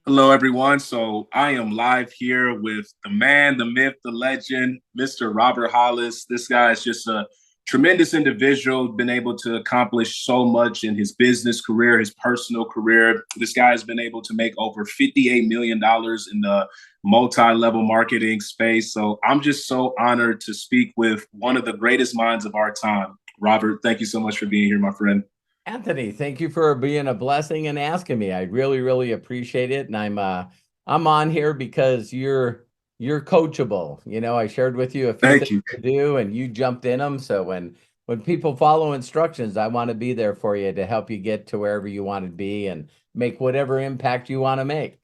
Hello, everyone. So I am live here with the man, the myth, the legend, Mr. Robert Hollis. This guy is just a tremendous individual, been able to accomplish so much in his business career, his personal career. This guy has been able to make over $58 million in the multi-level marketing space. So I'm just so honored to speak with one of the greatest minds of our time. Robert, thank you so much for being here, my friend. Anthony, thank you for being a blessing and asking me. I really, really appreciate it. And I'm on here because you're coachable. I shared with you a few Thank things you. to do and you jumped in them. So when people follow instructions, I want to be there for you to help you get to wherever you want to be and make whatever impact you want to make.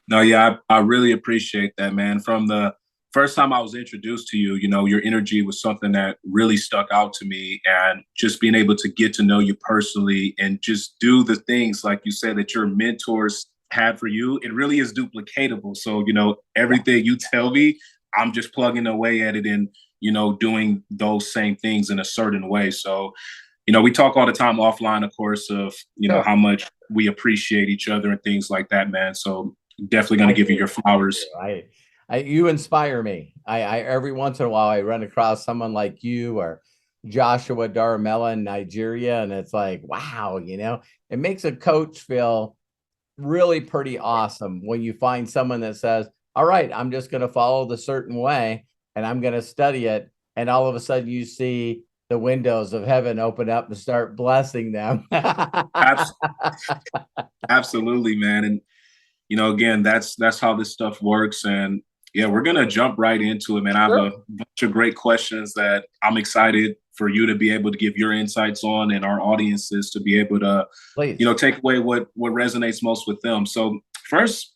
No, yeah, I really appreciate that, man. From the first time I was introduced to you, your energy was something that really stuck out to me. And just being able to get to know you personally and just do the things, like you said, that your mentors had for you, it really is duplicatable. So, Yeah. everything you tell me, I'm just plugging away at it and, doing those same things in a certain way. So, we talk all the time offline, of course, of, Sure. how much we appreciate each other and things like that, man. So definitely going to I give you do. your I flowers. do. You inspire me. I every once in a while I run across someone like you or Joshua Daramella in Nigeria, and it's like, wow, it makes a coach feel really pretty awesome when you find someone that says, all right, I'm just going to follow the certain way and I'm going to study it. And all of a sudden you see the windows of heaven open up and start blessing them. Abs- Absolutely, man. And again, that's how this stuff works. And yeah, we're gonna jump right into it, man. I have a Sure. bunch of great questions that I'm excited for you to be able to give your insights on, and our audiences to be able to, Please. take away what resonates most with them. So first,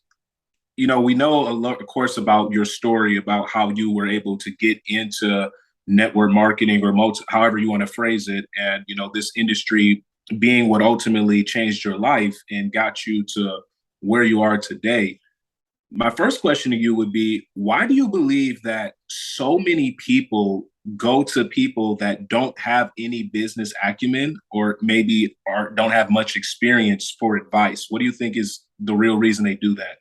we know a lot, of course, about your story about how you were able to get into network marketing or however you want to phrase it, and this industry being what ultimately changed your life and got you to where you are today. My first question to you would be, why do you believe that so many people go to people that don't have any business acumen or maybe don't have much experience for advice? What do you think is the real reason they do that?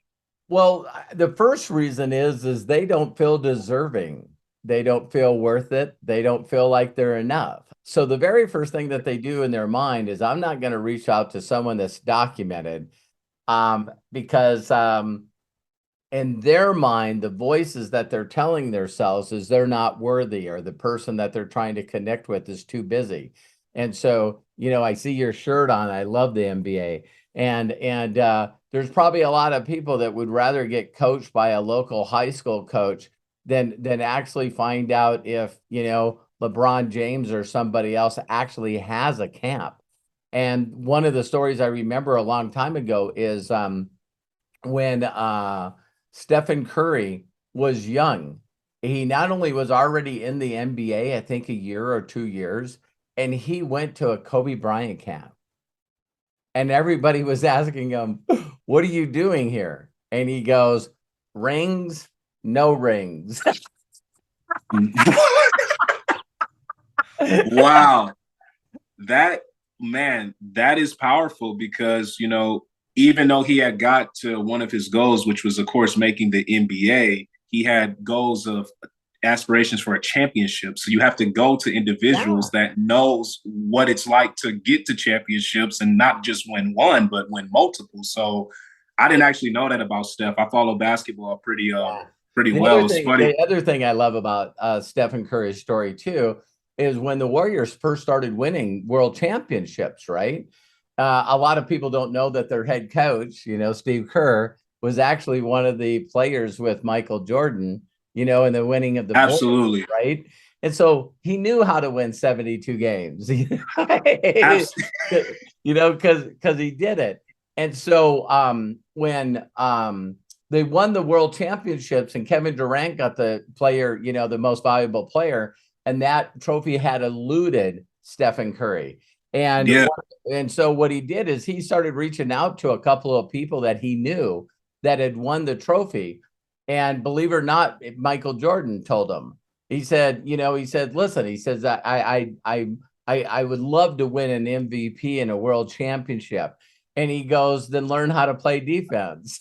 Well, the first reason is they don't feel deserving. They don't feel worth it. They don't feel like they're enough. So the very first thing that they do in their mind is I'm not going to reach out to someone that's documented because in their mind, the voices that they're telling themselves is they're not worthy or the person that they're trying to connect with is too busy. And so, I see your shirt on. I love the MBA. And there's probably a lot of people that would rather get coached by a local high school coach than actually find out if, LeBron James or somebody else actually has a camp. And one of the stories I remember a long time ago is when Stephen Curry was young. He not only was already in the NBA, I think a year or 2 years, and he went to a Kobe Bryant camp. And everybody was asking him, what are you doing here? And he goes, rings, no rings. Wow. That man, that is powerful because, even though he had got to one of his goals, which was, of course, making the NBA, he had goals of aspirations for a championship. So you have to go to individuals Yeah. that knows what it's like to get to championships and not just win one, but win multiple. So I didn't actually know that about Steph. I follow basketball Yeah. pretty The other well. It's thing, funny. the other thing I love about Stephen Curry's story too is when the Warriors first started winning world championships, right? A lot of people don't know that their head coach, Steve Kerr, was actually one of the players with Michael Jordan, in the winning of the Bulls, Absolutely. right? And so he knew how to win 72 games, Absolutely. because he did it. And so when they won the world championships and Kevin Durant got the player, the most valuable player, and that trophy had eluded Stephen Curry. And Yeah. and so what he did is he started reaching out to a couple of people that he knew that had won the trophy. And believe it or not, Michael Jordan told him. He said, he said, listen, he says, I would love to win an MVP and a world championship. And he goes, then learn how to play defense.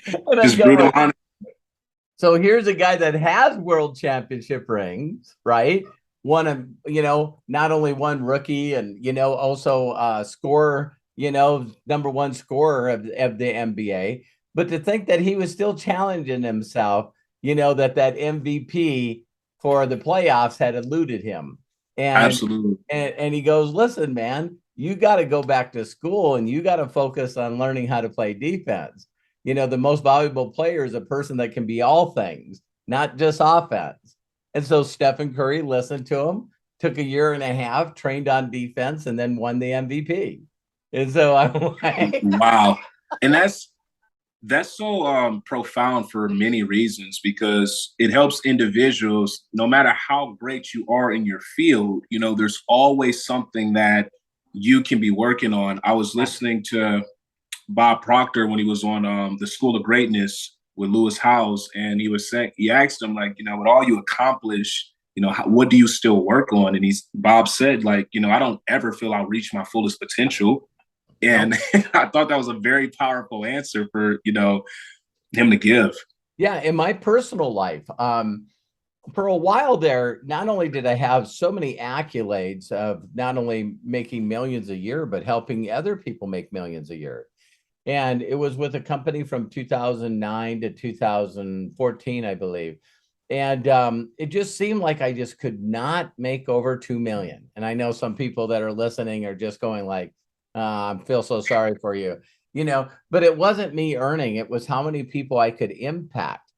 And I'm Just brutal going, honest. so here's a guy that has world championship rings, right? One of, not only one rookie and, also scorer, number one scorer of the NBA, but to think that he was still challenging himself, that MVP for the playoffs had eluded him. And, Absolutely. and he goes, listen, man, you got to go back to school and you got to focus on learning how to play defense. The most valuable player is a person that can be all things, not just offense. And so Stephen Curry listened to him, took a year and a half, trained on defense, and then won the MVP. And so I'm like, Wow. And that's so profound for many reasons, because it helps individuals, no matter how great you are in your field, there's always something that you can be working on. I was listening to Bob Proctor when he was on the School of Greatness with Lewis Howes, and he asked him, like, with all you accomplish, what do you still work on? And Bob said, like, I don't ever feel I'll reach my fullest potential. And I thought that was a very powerful answer for, him to give. yeah, in my personal life, for a while there, not only did I have so many accolades of not only making millions a year, but helping other people make millions a year. And it was with a company from 2009 to 2014, I believe. And it just seemed like I just could not make over 2 million. And I know some people that are listening are just going like, I feel so sorry for you, but it wasn't me earning. It was how many people I could impact.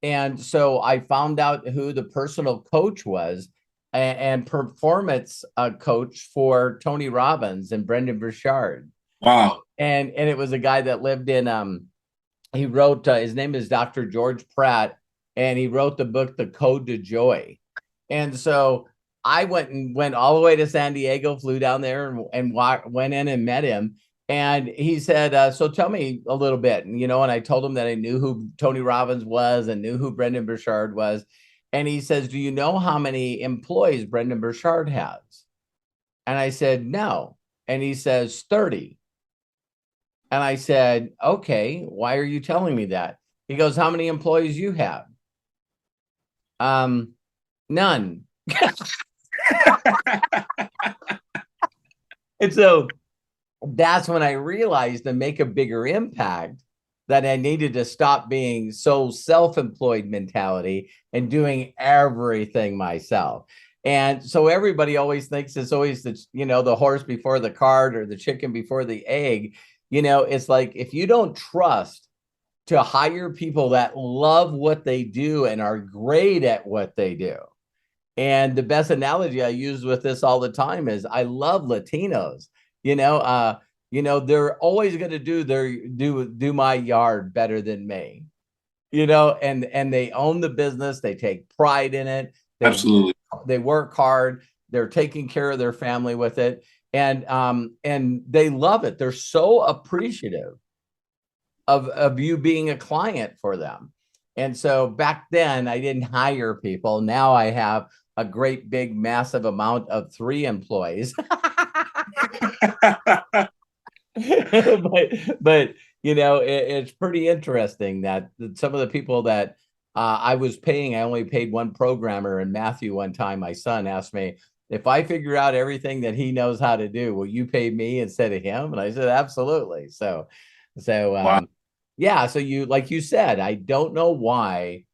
And so I found out who the personal coach was and performance coach for Tony Robbins and Brendan Burchard. Wow. And it was a guy that lived in he wrote his name is Dr. George Pratt, and he wrote the book The Code to Joy. And so I went all the way to San Diego, flew down there and went in and met him. And he said, so tell me a little bit. And I told him that I knew who Tony Robbins was and knew who Brendan Burchard was. And he says, do you know how many employees Brendan Burchard has? And I said, no. And he says, 30. And I said, okay, why are you telling me that? He goes, how many employees you have? None. And so that's when I realized to make a bigger impact that I needed to stop being so self-employed mentality and doing everything myself. And so everybody always thinks it's always the horse before the cart or the chicken before the egg. It's like, if you don't trust to hire people that love what they do and are great at what they do. And the best analogy I use with this all the time is I love Latinos. They're always going to do my yard better than me. And they own the business, they take pride in it. Absolutely. They work hard, they're taking care of their family with it. And they love it. They're so appreciative of you being a client for them. And so back then I didn't hire people. Now I have a great big massive amount of 3 employees. but it's pretty interesting that some of the people that I was paying, I only paid one programmer. And Matthew, one time, my son, asked me, if I figure out everything that he knows how to do, will you pay me instead of him? And I said, absolutely. So Wow. yeah. So like you said, I don't know why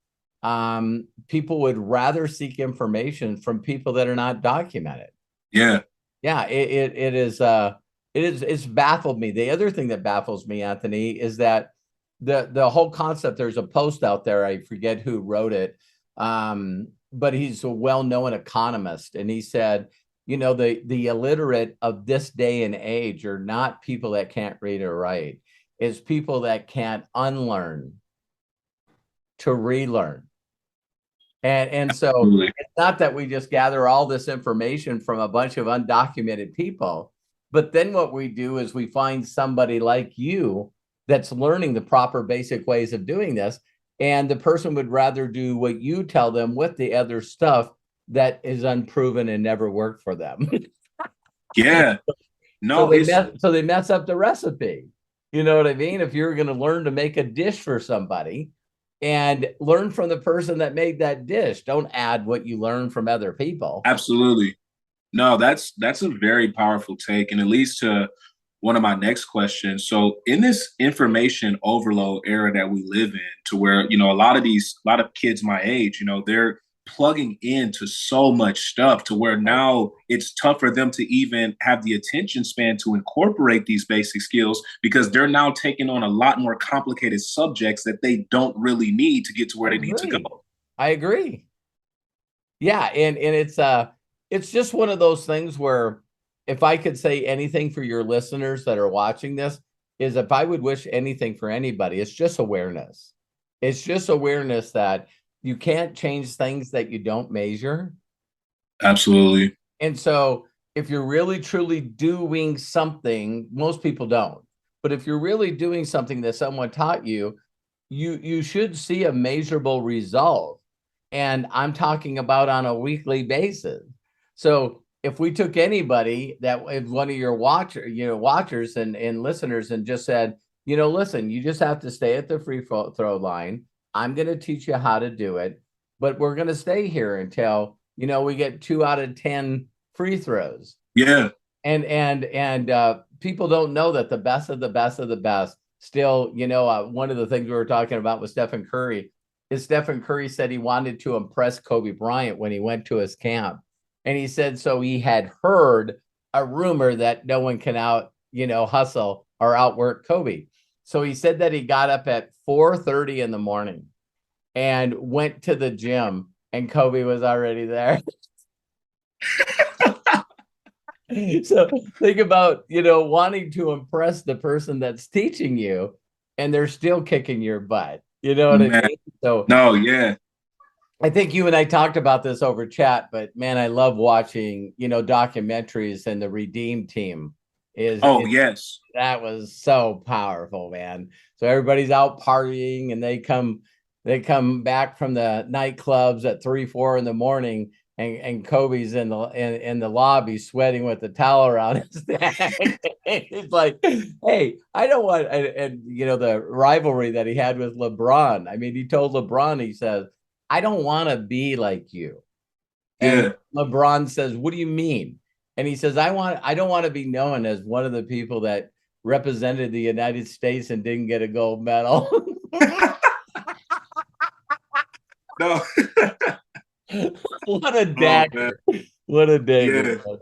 people would rather seek information from people that are not documented. Yeah. Yeah. It's baffled me. The other thing that baffles me, Anthony, is that the whole concept, there's a post out there, I forget who wrote it, but he's a well-known economist, and he said, the illiterate of this day and age are not people that can't read or write. It's people that can't unlearn to relearn. And so Absolutely. it's not that we just gather all this information from a bunch of undocumented people, but then what we do is we find somebody like you that's learning the proper basic ways of doing this. And the person would rather do what you tell them with the other stuff that is unproven and never worked for them. Yeah. So No, they it's mess up the recipe. You know what I mean? If you're going to learn to make a dish for somebody and learn from the person that made that dish, don't add what you learn from other people. absolutely. No, that's a very powerful take, and it leads to one of my next questions. So, in this information overload era that we live in, to where a lot of kids my age, they're plugging into so much stuff to where Right. now it's tough for them to even have the attention span to incorporate these basic skills because they're now taking on a lot more complicated subjects that they don't really need to get to I where they need to agree. go. I agree. Yeah, and it's just one of those things where if I could say anything for your listeners that are watching this, is if I would wish anything for anybody, it's just awareness. It's just awareness that you can't change things that you don't measure. Absolutely. And so if you're really truly doing something, most people don't. But if you're really doing something that someone taught you, you should see a measurable result. And I'm talking about on a weekly basis. So if we took anybody that is one of your watchers and listeners and just said, listen, you just have to stay at the free throw line. I'm going to teach you how to do it, but we're going to stay here until, we get 2 out of 10 free throws. Yeah. And people don't know that the best of the best of the best still, one of the things we were talking about with Stephen Curry is Stephen Curry said he wanted to impress Kobe Bryant when he went to his camp. And he said, so he had heard a rumor that no one can hustle or outwork Kobe. So he said that he got up at 4:30 in the morning and went to the gym and Kobe was already there. So think about, wanting to impress the person that's teaching you and they're still kicking your butt. You know what I Man. mean? So No, yeah. I think you and I talked about this over chat, but man, I love watching, documentaries, and the Redeem Team Oh, is yes. that was so powerful, man. So everybody's out partying and they come back from the nightclubs at 3, 4 in the morning, and Kobe's in the lobby sweating with the towel around his neck. He's like, hey, I don't want, and the rivalry that he had with LeBron. I mean, he told LeBron, he says, I don't want to be like you. And Yeah. LeBron says, what do you mean? And he says, I don't want to be known as one of the people that represented the United States and didn't get a gold medal. No. What a Oh man. dagger. What a dagger. Yeah.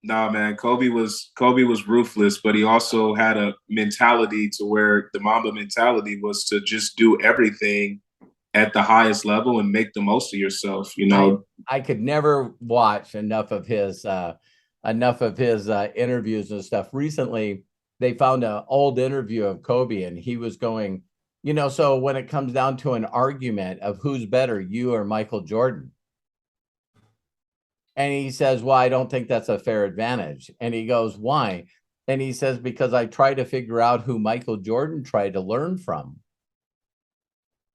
Nah, man. Kobe was ruthless, but he also had a mentality to where the Mamba mentality was to just do everything at the highest level and make the most of yourself, I I could never watch enough of his interviews and stuff. Recently, they found an old interview of Kobe, and he was going, so when it comes down to an argument of who's better, you or Michael Jordan, and he says, well, I don't think that's a fair advantage. And he goes, why? And he says, because I try to figure out who Michael Jordan tried to learn from.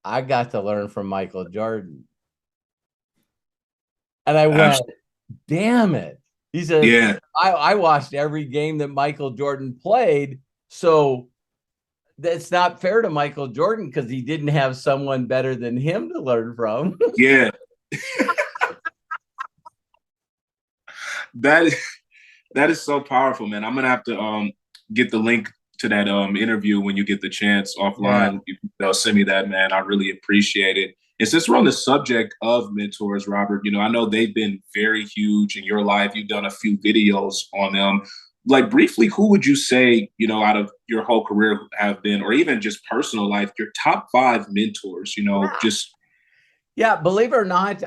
I got to learn from Michael Jordan. And I went, Absolutely. damn it. He says, Yeah. I watched every game that Michael Jordan played. So that's not fair to Michael Jordan because he didn't have someone better than him to learn from. Yeah. That that is so powerful, man. I'm gonna have to get the link to that interview when you get the chance Yeah. offline. If they'll send me that, man, I really appreciate it. And since we're on the subject of mentors, Robert, I know they've been very huge in your life. You've done a few videos on them. Like briefly, who would you say, out of your whole career have been, or even just personal life, your top 5 mentors, just Yeah, believe it or not,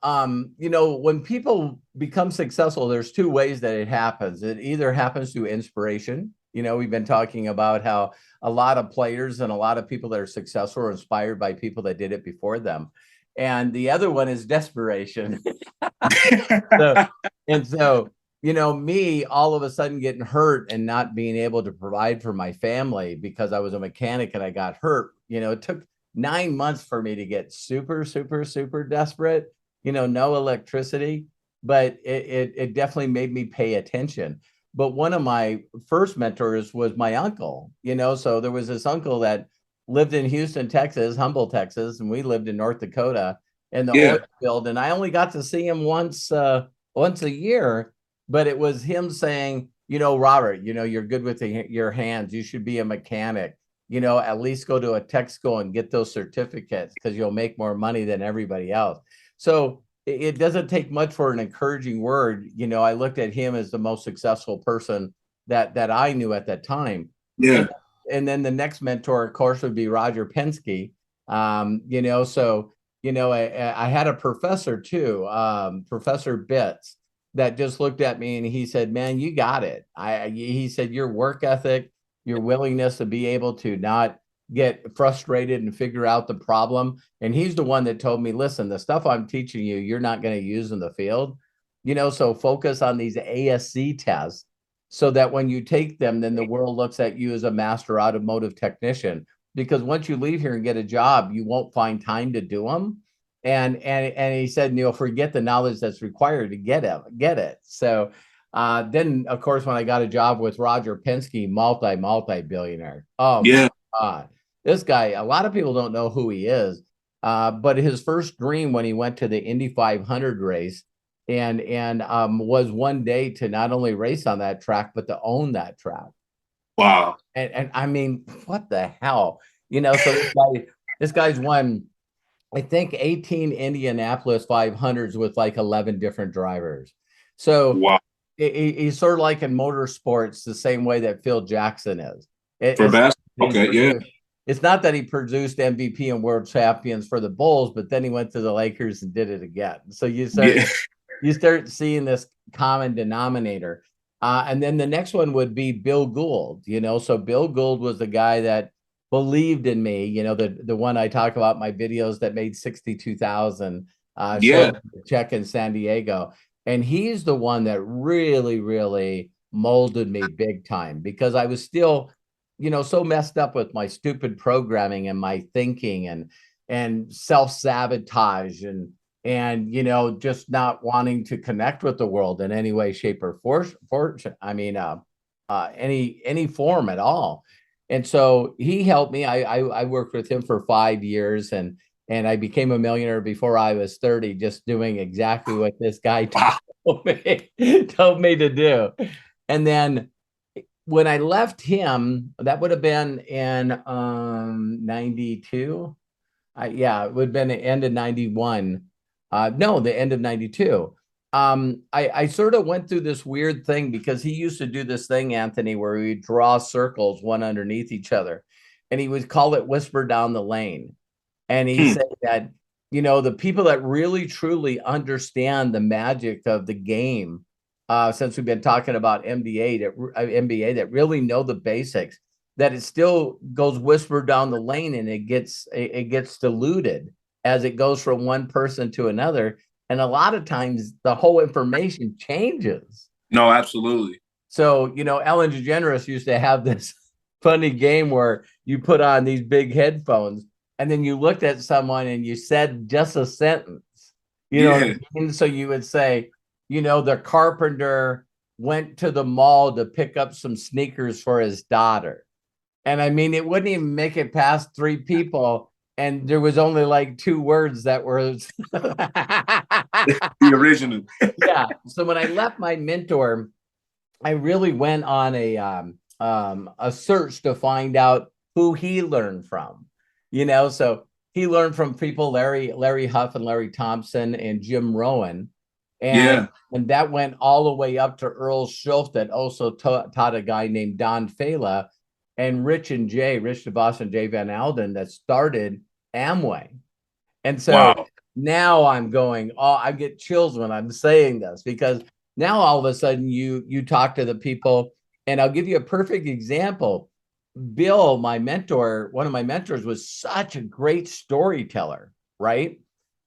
when people become successful, there's two ways that it happens. It either happens through inspiration. We've been talking about how a lot of players and a lot of people that are successful are inspired by people that did it before them. And the other one is desperation. So, and so, me all of a sudden getting hurt and not being able to provide for my family because I was a mechanic and I got hurt, it took 9 months for me to get super, super, super desperate, no electricity. but it definitely made me pay attention. But one of my first mentors was my uncle, so there was this uncle that lived in Houston, Texas, Humble, Texas, and we lived in North Dakota in the oil Yeah. field. And I only got to see him once a year, but it was him saying, Robert, you're good with your hands. You should be a mechanic. At least go to a tech school and get those certificates because you'll make more money than everybody else. So it doesn't take much for an encouraging word. I looked at him as the most successful person that I knew at that time. Yeah. And then the next mentor, of course, would be Roger Penske. So I had a professor too, Professor Bitts, that just looked at me and he said, "Man, you got it." He said, "Your work ethic, your willingness to be able to not get frustrated and figure out the problem." And he's the one that told me, "Listen, the stuff I'm teaching you, you're not going to use in the field. So focus on these ASC tests so that when you take them, then the world looks at you as a master automotive technician. Because once you leave here and get a job, you won't find time to do them." And he said, "Neil, forget the knowledge that's required to get it." So then, of course, when I got a job with Roger Penske, multi billionaire. Oh my Yeah. God. This guy, a lot of people don't know who he is. But his first dream when he went to the Indy 500 race and was one day to not only race on that track, but to own that track. Wow. And I mean, what the hell? So this guy's won, I think, 18 Indianapolis 500s with like 11 different drivers. So Wow. he's sort of like in motorsports, the same way that Phil Jackson is. For basketball. Okay. Yeah. It's not that he produced MVP and world champions for the Bulls, but then he went to the Lakers and did it again. So you start seeing this common denominator. And then the next one would be Bill Gould. So Bill Gould was the guy that believed in me, the one I talk about in my videos that made 62,000 Yeah. check in San Diego. And he's the one that really, really molded me big time because I was still, so messed up with my stupid programming and my thinking and self-sabotage and just not wanting to connect with the world in any way, shape, or fortune. I mean, any form at all. And so he helped me. I worked with him for 5 years and I became a millionaire before I was 30, just doing exactly what this guy told me to do. And then when I left him, that would have been in 92. It would have been the end of 91. No, the end of 92. I sort of went through this weird thing because he used to do this thing, Anthony, where we draw circles one underneath each other. And he would call it Whisper Down the Lane. And he said that, the people that really truly understand the magic of the game, since we've been talking about NBA that really know the basics, that it still goes whisper down the lane and it gets diluted as it goes from one person to another. And a lot of times the whole information changes. No, absolutely. So, Ellen DeGeneres used to have this funny game where you put on these big headphones and then you looked at someone and you said just a sentence, know what I mean? So you would say, the carpenter went to the mall to pick up some sneakers for his daughter. And I mean, it wouldn't even make it past 3 people. And there was only like 2 words that were the original. Yeah. So when I left my mentor, I really went on a search to find out who he learned from. So he learned from people, Larry Huff and Larry Thompson and Jim Rohn. And that went all the way up to Earl Schultz that also taught a guy named Don Fela and Rich DeVos and Jay Van Alden that started Amway. And so now I'm going, I get chills when I'm saying this because now all of a sudden you talk to the people, and I'll give you a perfect example. Bill, my mentor, one of my mentors, was such a great storyteller, right?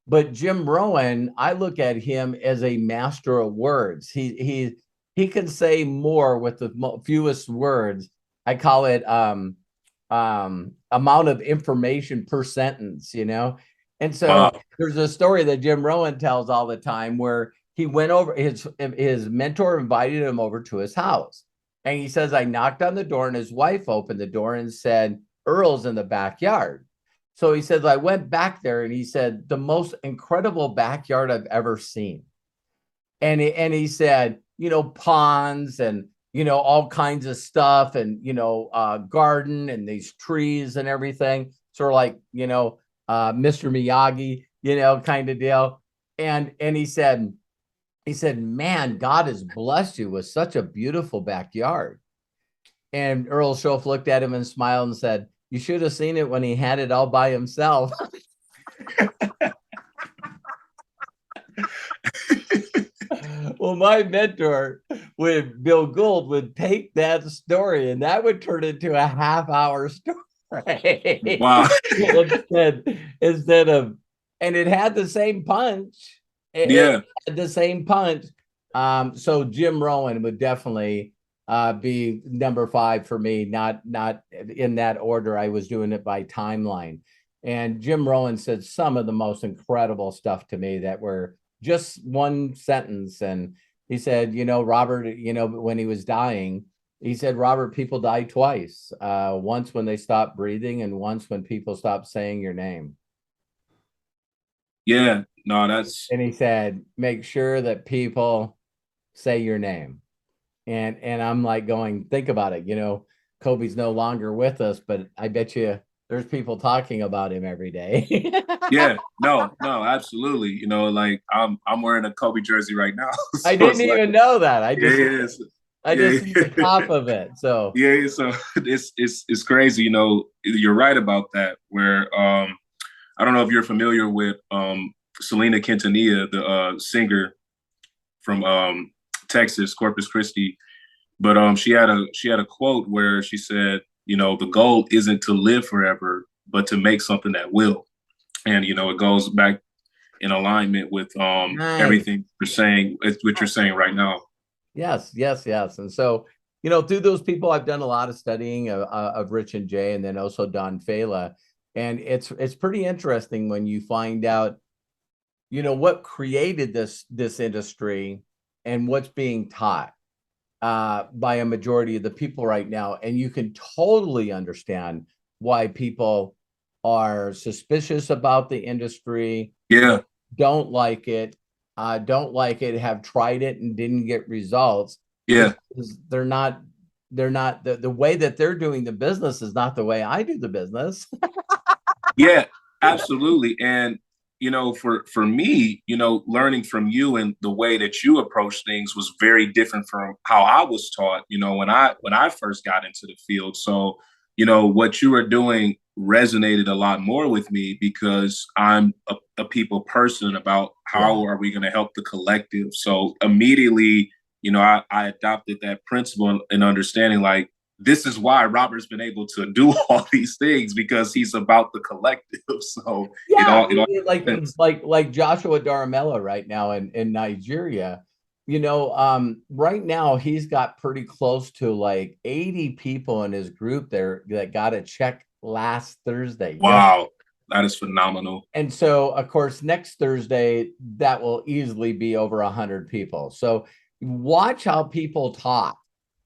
But Jim Rohn, I look at him as a master of words. He can say more with the fewest words. I call it amount of information per sentence, And so there's a story that Jim Rohn tells all the time where he went over, his mentor invited him over to his house. And he says, I knocked on the door and his wife opened the door and said, Earl's in the backyard. So he said, I went back there and he said, the most incredible backyard I've ever seen. And he said, ponds and, all kinds of stuff and, garden and these trees and everything. Sort of like, Mr. Miyagi, kind of deal. And he said, man, God has blessed you with such a beautiful backyard. And Earl Schoaf looked at him and smiled and said, you should have seen it when he had it all by himself. Well, my mentor with Bill Gould would take that story and that would turn into a half-hour story. Wow. instead of, and it had the same punch. It had the same punch. So Jim Rohn would definitely be number 5 for me, not in that order. I was doing it by timeline. And Jim Rohn said some of the most incredible stuff to me that were just one sentence. And he said, Robert, when he was dying, he said, Robert, people die twice. Once when they stop breathing and once when people stop saying your name. Yeah, no, that's. And he said, make sure that people say your name. And I'm like going, think about it. Kobe's no longer with us, but I bet you there's people talking about him every day. Yeah, no, absolutely. Like I'm wearing a Kobe jersey right now. So I didn't even know that. I just see the top of it. So yeah, so it's crazy. You're right about that. Where I don't know if you're familiar with Selena Quintanilla, the singer from Texas, Corpus Christi, but she had a quote where she said, the goal isn't to live forever, but to make something that will. And it goes back in alignment with nice. Everything you're saying, what you're saying right now. Yes. And so, through those people, I've done a lot of studying of Rich and Jay, and then also Don Fela. And it's pretty interesting when you find out, what created this industry and what's being taught by a majority of the people right now. And you can totally understand why people are suspicious about the industry. Yeah. Don't like it, have tried it and didn't get results. Yeah. They're not the way that they're doing the business is not the way I do the business. Yeah, absolutely. And for me, learning from you and the way that you approach things was very different from how I was taught, when I first got into the field. So, what you were doing resonated a lot more with me because I'm a people person about how are we going to help the collective. So immediately, I adopted that principle and understanding like, this is why Robert's been able to do all these things because he's about the collective. So like Joshua Daramella right now in Nigeria, right now he's got pretty close to like 80 people in his group there that got a check last Thursday. Wow. That is phenomenal. And so, of course, next Thursday, that will easily be over 100 people. So watch how people talk.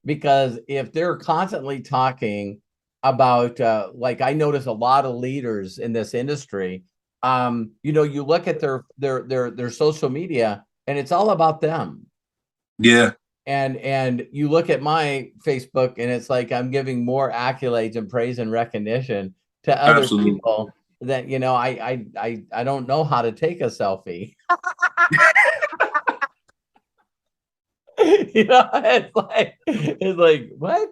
Because if they're constantly talking about, like I notice a lot of leaders in this industry, you look at their social media and it's all about them. Yeah. And you look at my Facebook and it's like I'm giving more accolades and praise and recognition to other people that I don't know how to take a selfie. It's like what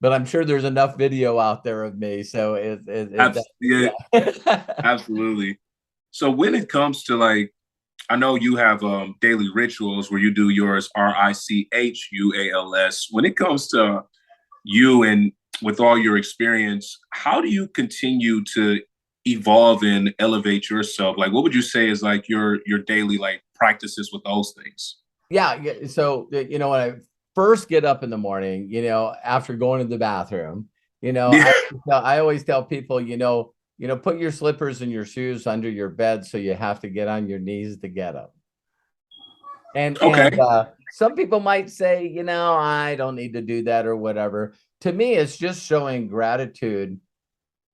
but I'm sure there's enough video out there of me, so absolutely. So when it comes to like, I know you have daily rituals where you do yours RICHUALS. When it comes to you and with all your experience, how do you continue to evolve and elevate yourself? Like, what would you say is like your daily like practices with those things? Yeah. So, when I first get up in the morning, after going to the bathroom, I always tell people, put your slippers and your shoes under your bed. So you have to get on your knees to get them. Okay. Some people might say, I don't need to do that or whatever. To me, it's just showing gratitude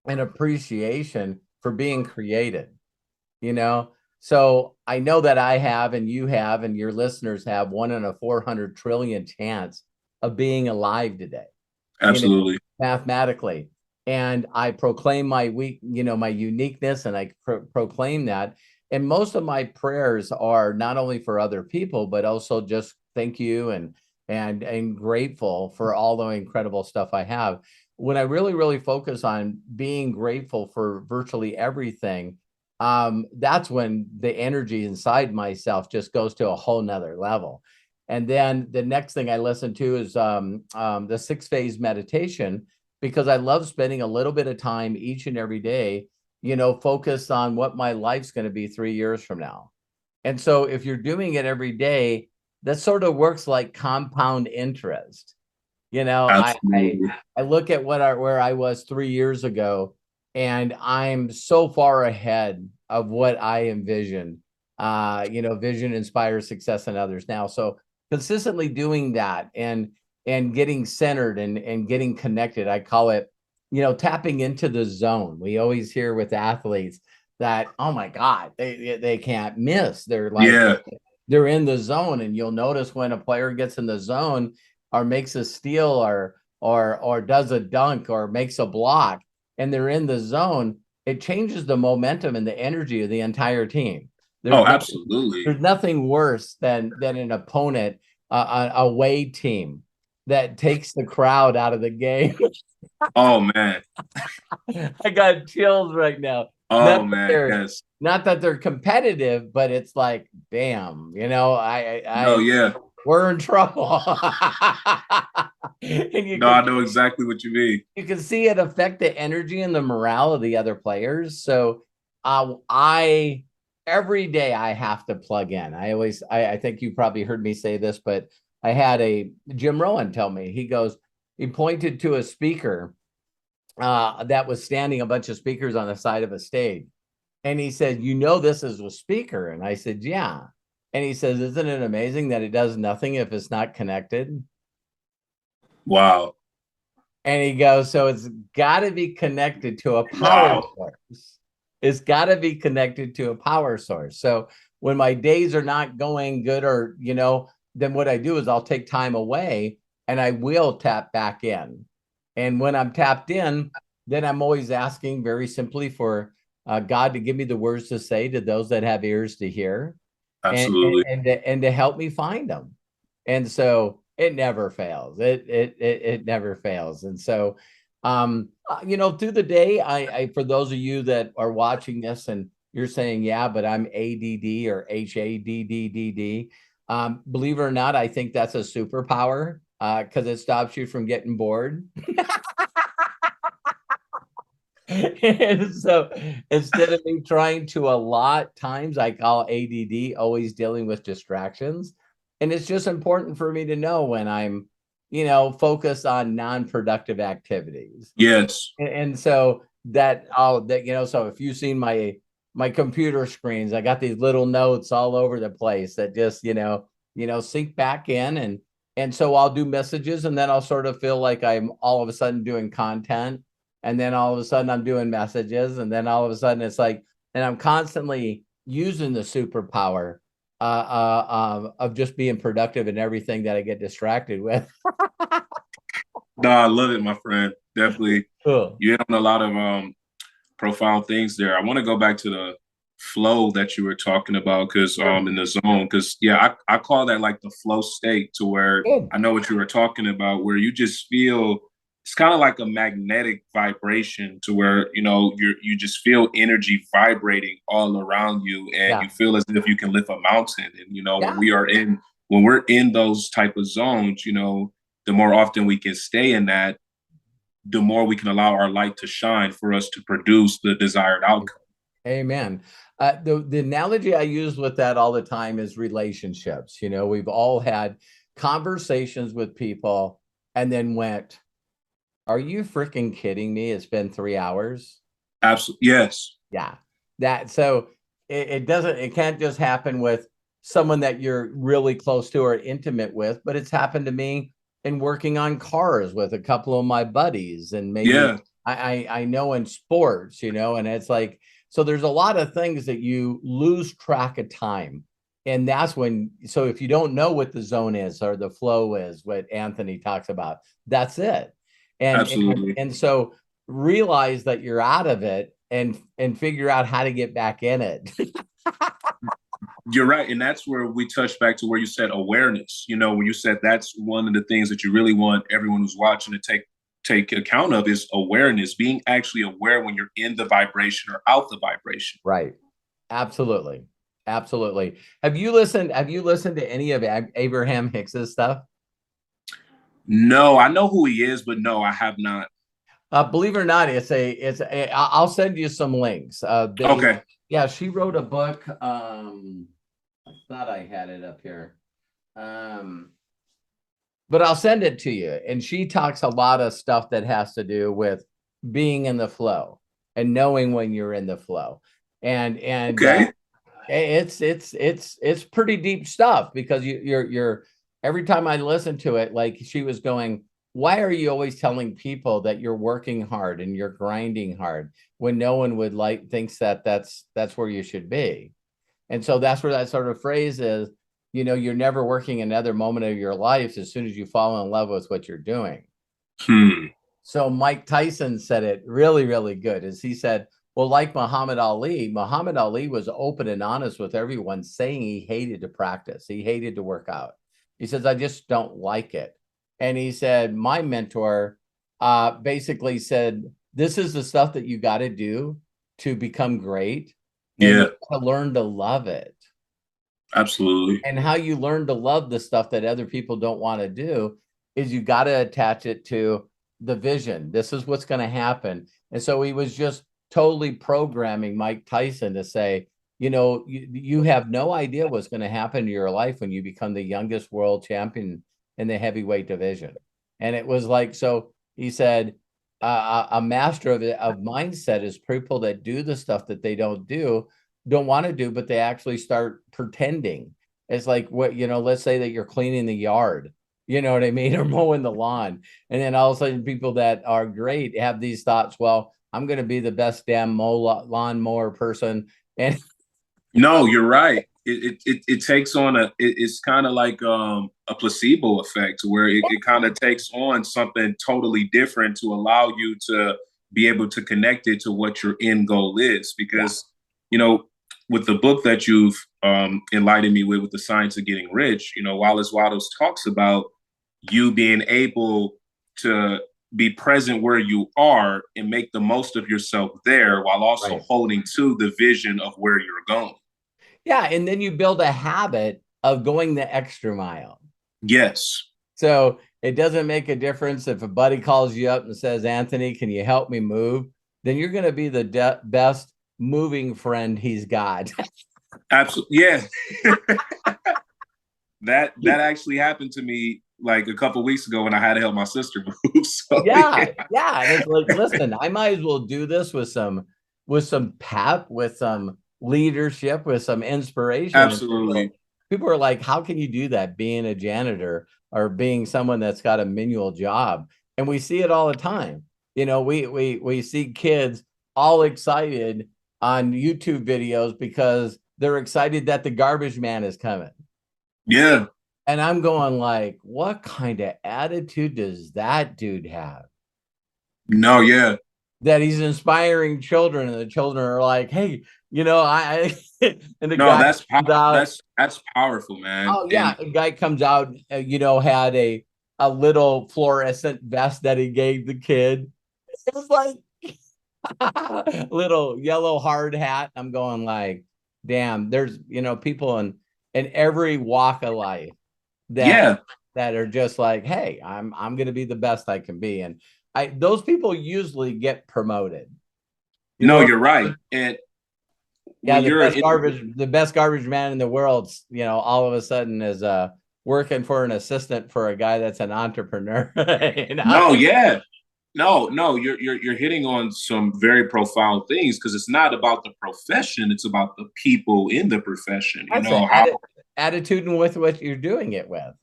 and appreciation for being created, you know? So I know that I have, and you have, and your listeners have 1 in 400 trillion chance of being alive today, Absolutely. mathematically. And I proclaim my my uniqueness, and I proclaim that. And most of my prayers are not only for other people, but also just thank you and grateful for all the incredible stuff I have. When I really focus on being grateful for virtually everything, that's when the energy inside myself just goes to a whole nother level. And then the next thing I listen to is the 6 phase meditation, because I love spending a little bit of time each and every day, focused on what my life's going to be 3 years from now. And so if you're doing it every day, that sort of works like compound interest. Absolutely. I look at where I was 3 years ago, and I'm so far ahead of what I envisioned. Vision inspires success in others now. So consistently doing that and getting centered and getting connected. I call it, tapping into the zone. We always hear with athletes that, oh my God, they can't miss. They're like, Yeah. they're in the zone. And you'll notice when a player gets in the zone or makes a steal or does a dunk or makes a block, and they're in the zone, it changes the momentum and the energy of the entire team. Oh, absolutely. There's nothing worse than an opponent, a away team that takes the crowd out of the game. Oh man. I got chills right now. Not Oh that man. they're Yes. not that they're competitive, but it's like, damn, No, yeah. we're in trouble. And No, I know exactly what you mean. you can see it affect the energy and the morale of the other players. So I every day I have to plug in. I think you probably heard me say this, but I had a Jim Rowan tell me, he pointed to a speaker that was standing a bunch of speakers on the side of a stage. And he said, this is a speaker. And I said, yeah. And he says, isn't it amazing that it does nothing if it's not connected? Wow. And he goes, so it's got to be connected to a power Wow. source. It's got to be connected to a power source. So when my days are not going good, or, then what I do is I'll take time away and I will tap back in. And when I'm tapped in, then I'm always asking very simply for God to give me the words to say to those that have ears to hear, Absolutely. and to help me find them. And so it never fails. It never fails. And so, through the day, I for those of you that are watching this and you're saying, yeah, but I'm ADD or HADDDD. Believe it or not, I think that's a superpower because it stops you from getting bored. And so instead of me trying to allot times, I call ADD always dealing with distractions. And it's just important for me to know when I'm, focused on non-productive activities. Yes. And so so if you've seen my computer screens, I got these little notes all over the place that just, sink back in. And so I'll do messages, and then I'll sort of feel like I'm all of a sudden doing content. And then all of a sudden I'm doing messages. And then all of a sudden it's like, and I'm constantly using the superpower of just being productive in everything that I get distracted with. No, I love it, my friend. Definitely. Cool. You hit on a lot of profound things there. I want to go back to the flow that you were talking about, because in the zone, because I call that like the flow state, to where Good. I know what you were talking about, where you just feel it's kind of like a magnetic vibration, to where you just feel energy vibrating all around you, and you feel as if you can lift a mountain. And when we're in those type of zones, the more often we can stay in that, the more we can allow our light to shine for us to produce the desired outcome. Amen. The analogy I use with that all the time is relationships. We've all had conversations with people and then went, are you freaking kidding me? It's been 3 hours. Absolutely. Yes. Yeah. It can't just happen with someone that you're really close to or intimate with, but it's happened to me in working on cars with a couple of my buddies, and maybe Yeah, I know in sports, and it's like, so there's a lot of things that you lose track of time. And that's when, so if you don't know what the zone is or the flow is, what Anthony talks about, that's it. absolutely. And so realize that you're out of it, and figure out how to get back in it. You're right. And that's where we touch back to where you said awareness, where you said that's one of the things that you really want everyone who's watching to take account of is awareness, being actually aware when you're in the vibration or out the vibration. Right. Absolutely. Absolutely. Have you listened to any of Abraham Hicks's stuff? No, I know who he is, but no, I have not. Believe it or not, I'll send you some links. Okay. Yeah, she wrote a book. I thought I had it up here. But I'll send it to you. And she talks a lot of stuff that has to do with being in the flow and knowing when you're in the flow. And Okay. it's pretty deep stuff, because you're every time I listen to it, like she was going, why are you always telling people that you're working hard and you're grinding hard when no one would thinks that that's where you should be? And so that's where that sort of phrase is, you're never working another moment of your life as soon as you fall in love with what you're doing. So Mike Tyson said it really, really good, as he said, well, like Muhammad Ali was open and honest with everyone, saying he hated to practice. He hated to work out. He says, I just don't like it. And he said, my mentor basically said, this is the stuff that you got to do to become great. And Yeah, to learn to love it. absolutely. And how you learn to love the stuff that other people don't want to do is you got to attach it to the vision. This is what's going to happen. And so he was just totally programming Mike Tyson to say, you have no idea what's going to happen in your life when you become the youngest world champion in the heavyweight division. And it was like, so he said, a master of mindset is people that do the stuff that they don't want to do, but they actually start pretending. It's like, what, let's say that you're cleaning the yard, you know what I mean, or mowing the lawn. And then all of a sudden people that are great have these thoughts, well, I'm going to be the best damn lawnmower person. And No, you're right. It takes on it's kind of like a placebo effect, where it kind of takes on something totally different to allow you to be able to connect it to what your end goal is. Because, with the book that you've enlightened me with The Science of Getting Rich, Wallace Wattles talks about you being able to be present where you are and make the most of yourself there, while also holding to the vision of where you're going. Yeah. And then you build a habit of going the extra mile. Yes. So it doesn't make a difference if a buddy calls you up and says, Anthony, can you help me move? Then you're going to be the best moving friend he's got. Absolutely. Yeah. that actually happened to me like a couple of weeks ago when I had to help my sister move. So, yeah. And it's like, listen, I might as well do this with some pep, with some leadership, with some inspiration. Absolutely. People are like, how can you do that being a janitor or being someone that's got a manual job? And we see it all the time. We see kids all excited on YouTube videos because they're excited that the garbage man is coming. Yeah. And I'm going like, what kind of attitude does that dude have? No, yeah. That he's inspiring children, and the children are like, hey, I and the no, guy that's powerful, man. Oh yeah, a guy comes out, had a little fluorescent vest that he gave the kid. It was like little yellow hard hat. I'm going like, damn, there's people in every walk of life that are just like, hey, I'm going to be the best I can be, and those people usually get promoted. You're right. And yeah, the best garbage man in the world, all of a sudden is working for an assistant for a guy that's an entrepreneur. No, yeah. No, you're hitting on some very profound things, because it's not about the profession, it's about the people in the profession. attitude and with what you're doing it with.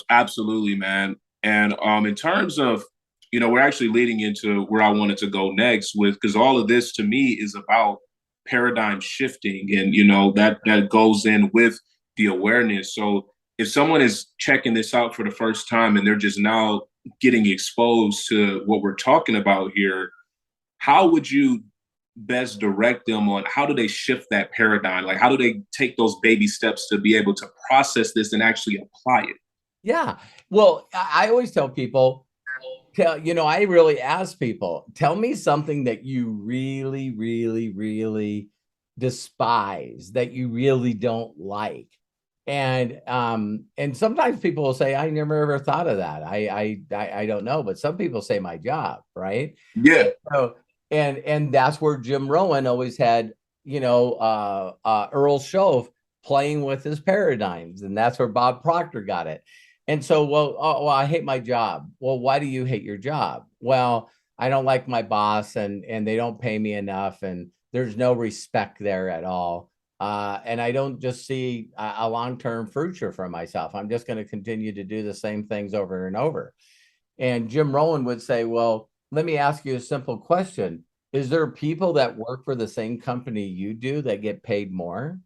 Absolutely, man. And in terms of, we're actually leading into where I wanted to go next with, because all of this to me is about paradigm shifting, and that goes in with the awareness. So if someone is checking this out for the first time and they're just now getting exposed to what we're talking about here, how would you best direct them on how do they shift that paradigm? Like, how do they take those baby steps to be able to process this and actually apply it? Yeah. Well, I always tell people, I really ask people, tell me something that you really, really, really despise, that you really don't like. And sometimes people will say, I never ever thought of that. I don't know, but some people say my job, right? Yeah. So, and that's where Jim Rohn always had, Earl Shove playing with his paradigms, and that's where Bob Proctor got it. And so, I hate my job. Well, why do you hate your job? Well, I don't like my boss, and they don't pay me enough, and there's no respect there at all. And I don't just see a long-term future for myself. I'm just going to continue to do the same things over and over. And Jim Rohn would say, well, let me ask you a simple question. Is there people that work for the same company you do that get paid more?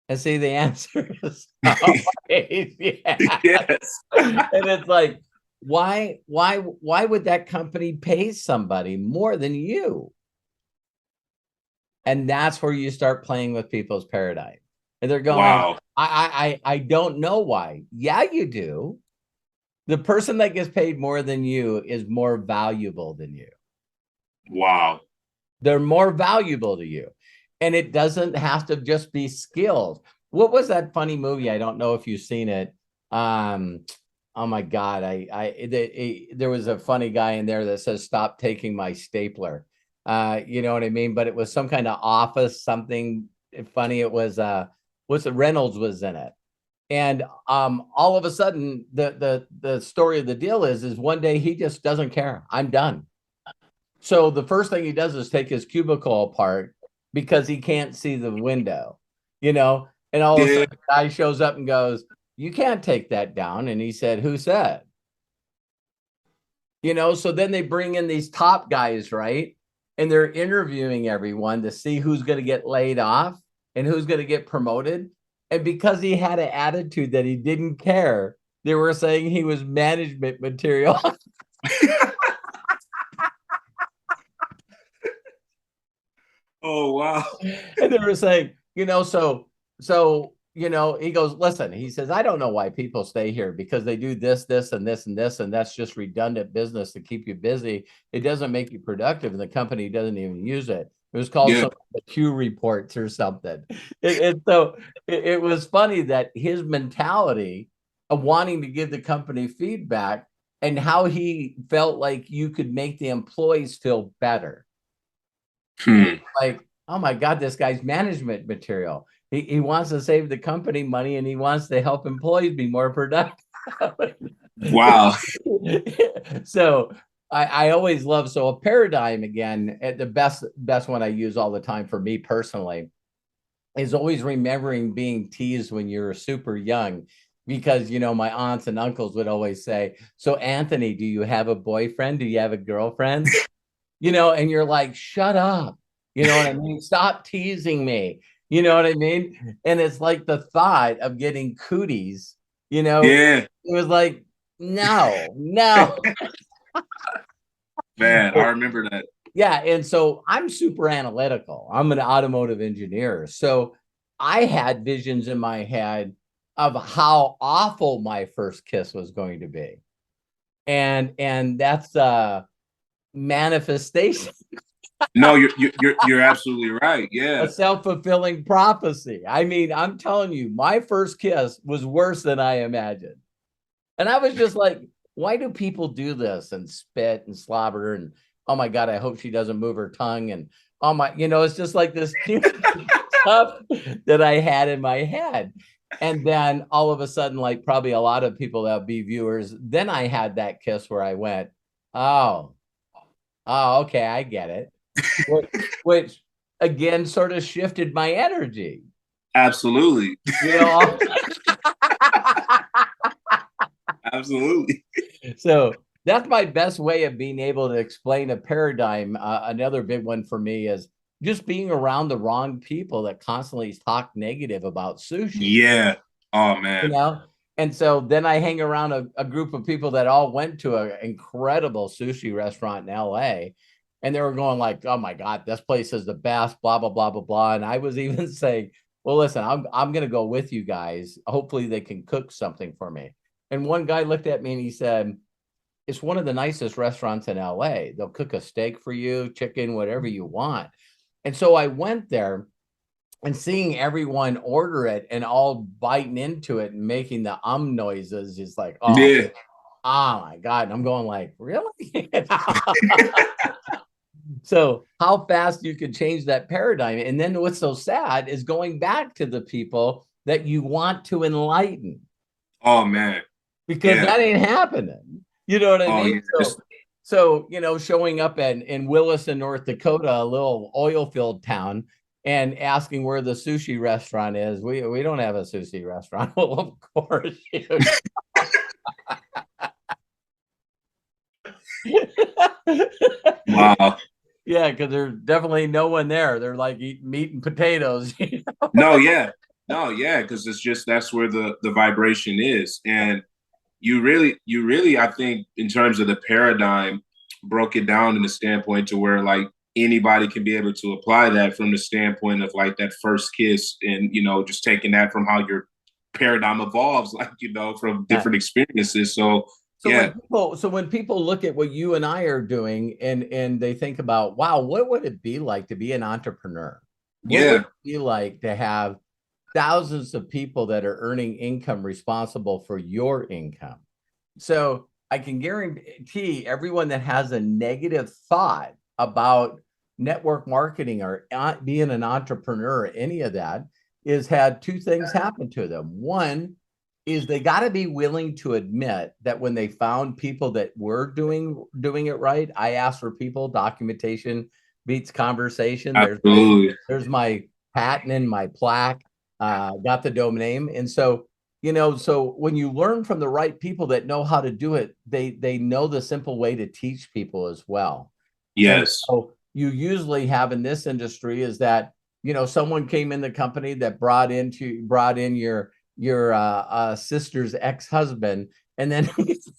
And see, the answer is always yeah. Yes. And it's like, why would that company pay somebody more than you? And that's where you start playing with people's paradigm. And they're going, Wow. I don't know why. Yeah, you do. The person that gets paid more than you is more valuable than you. Wow. They're more valuable to you. And it doesn't have to just be skills. What was that funny movie? I don't know if you've seen it. Oh my God. There was a funny guy in there that says, stop taking my stapler. You know what I mean? But it was some kind of office, something funny. It was, Reynolds was in it. And all of a sudden, the story of the deal is one day he just doesn't care. I'm done. So the first thing he does is take his cubicle apart because he can't see the window, and all of a Yeah. sudden the guy shows up and goes, you can't take that down. And he said, who said? So then they bring in these top guys, right? And they're interviewing everyone to see who's going to get laid off and who's going to get promoted. And because he had an attitude that he didn't care, they were saying he was management material. Oh, wow. And they were saying, he goes, listen, he says, I don't know why people stay here because they do this, this, and this, and this, and that's just redundant business to keep you busy. It doesn't make you productive, and the company doesn't even use it. It was called some Q reports or something. It was funny that his mentality of wanting to give the company feedback and how he felt like you could make the employees feel better. Like, oh my God, this guy's management material. He wants to save the company money and he wants to help employees be more productive. Wow. So I always love, so a paradigm, again, the best one I use all the time for me personally is always remembering being teased when you're super young, because my aunts and uncles would always say, so Anthony, do you have a boyfriend? Do you have a girlfriend? And you're like, shut up. You know what I mean? Stop teasing me. You know what I mean? And it's like the thought of getting cooties, Yeah. it was like, no. Man, I remember that. Yeah. And so I'm super analytical. I'm an automotive engineer. So I had visions in my head of how awful my first kiss was going to be. And that's manifestation. No, you're absolutely right. Yeah. A self-fulfilling prophecy. I mean, I'm telling you, my first kiss was worse than I imagined. And I was just like, why do people do this and spit and slobber? And oh my God, I hope she doesn't move her tongue. And oh my, it's just like this stuff that I had in my head. And then all of a sudden, like probably a lot of people that would be viewers, then I had that kiss where I went, oh, okay, I get it. Which again sort of shifted my energy. Absolutely. You know, Absolutely. so that's my best way of being able to explain a paradigm. Another big one for me is just being around the wrong people that constantly talk negative about sushi. Yeah. Oh You man. know, and so then I hang around a group of people that all went to an incredible sushi restaurant in LA, and they were going like, oh my God, this place is the best, blah blah blah blah blah. And I was even saying, well, listen, I'm gonna go with you guys, hopefully they can cook something for me. And one guy looked at me and he said, it's one of the nicest restaurants in LA. They'll cook a steak for you, chicken, whatever you want. And so I went there, and seeing everyone order it and all biting into it and making the noises is like, Yeah. oh my God. And I'm going like, really? So how fast you could change that paradigm. And then what's so sad is going back to the people that you want to enlighten, Oh man. because Yeah. that ain't happening. You know what I Oh mean? yeah. So showing up in Williston, North Dakota, a little oil field town, and asking where the sushi restaurant is. We don't have a sushi restaurant. Well, of course you. Wow. Yeah, because there's definitely no one there. They're like eating meat and potatoes. No, yeah. No, yeah, because it's just that's where the vibration is. And you really, I think, in terms of the paradigm, broke it down in the standpoint to where like anybody can be able to apply that from the standpoint of like that first kiss and just taking that from how your paradigm evolves, like, from Yeah. different experiences. So So yeah, when people look at what you and I are doing, and they think about, wow, what would it be like to be an entrepreneur? What would yeah, it be like to have thousands of people that are earning income responsible for your income? So I can guarantee everyone that has a negative thought about network marketing or being an entrepreneur or any of that is had two things happen to them. One is they got to be willing to admit that when they found people that were doing it right. I asked for people, documentation beats conversation. absolutely. There's my patent and my plaque. Got the domain name. And so when you learn from the right people that know how to do it, they know the simple way to teach people as well. And Yes, so you usually have in this industry is that someone came in the company that brought in your sister's ex-husband, and then it's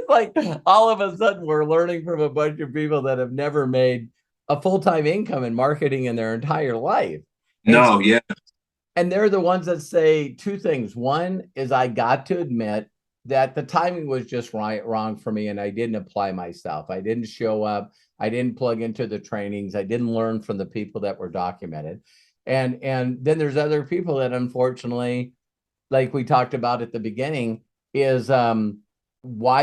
like all of a sudden we're learning from a bunch of people that have never made a full-time income in marketing in their entire life. And no, yeah, and they're the ones that say two things. One is I got to admit that the timing was just wrong for me, and I didn't apply myself. I didn't show up. I didn't plug into the trainings. I didn't learn from the people that were documented. And then there's other people that unfortunately, like we talked about at the beginning, is why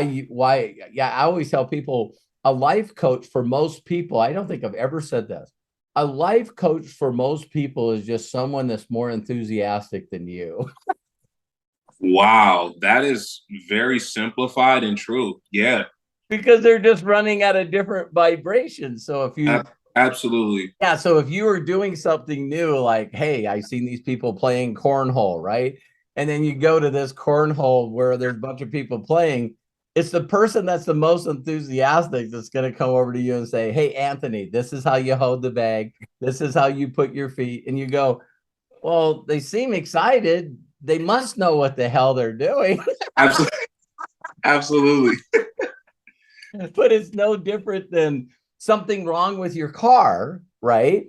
yeah, I always tell people a life coach for most people, I don't think I've ever said this. A life coach for most people is just someone that's more enthusiastic than you. wow, that is very simplified and true. Yeah, Because they're just running at a different vibration. So if you absolutely. yeah, so if you were doing something new, like, hey, I've seen these people playing cornhole, right? And then you go to this cornhole where there's a bunch of people playing, it's the person that's the most enthusiastic that's going to come over to you and say, hey, Anthony, this is how you hold the bag. This is how you put your feet. And you go, well, they seem excited. They must know what the hell they're doing. Absolutely. Absolutely. But it's no different than something wrong with your car, right?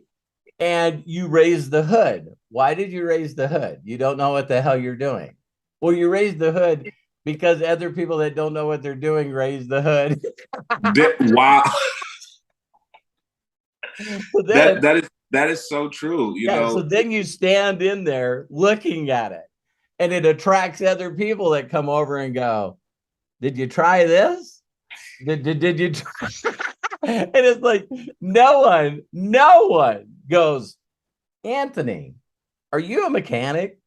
And you raise the hood. Why did you raise the hood? You don't know what the hell you're doing. Well, you raise the hood because other people that don't know what they're doing raise the hood. Wow. So then, That is so true. yeah, so then you stand in there looking at it, and it attracts other people that come over and go, did you try this? Did you try? And it's like no one goes, Anthony, are you a mechanic?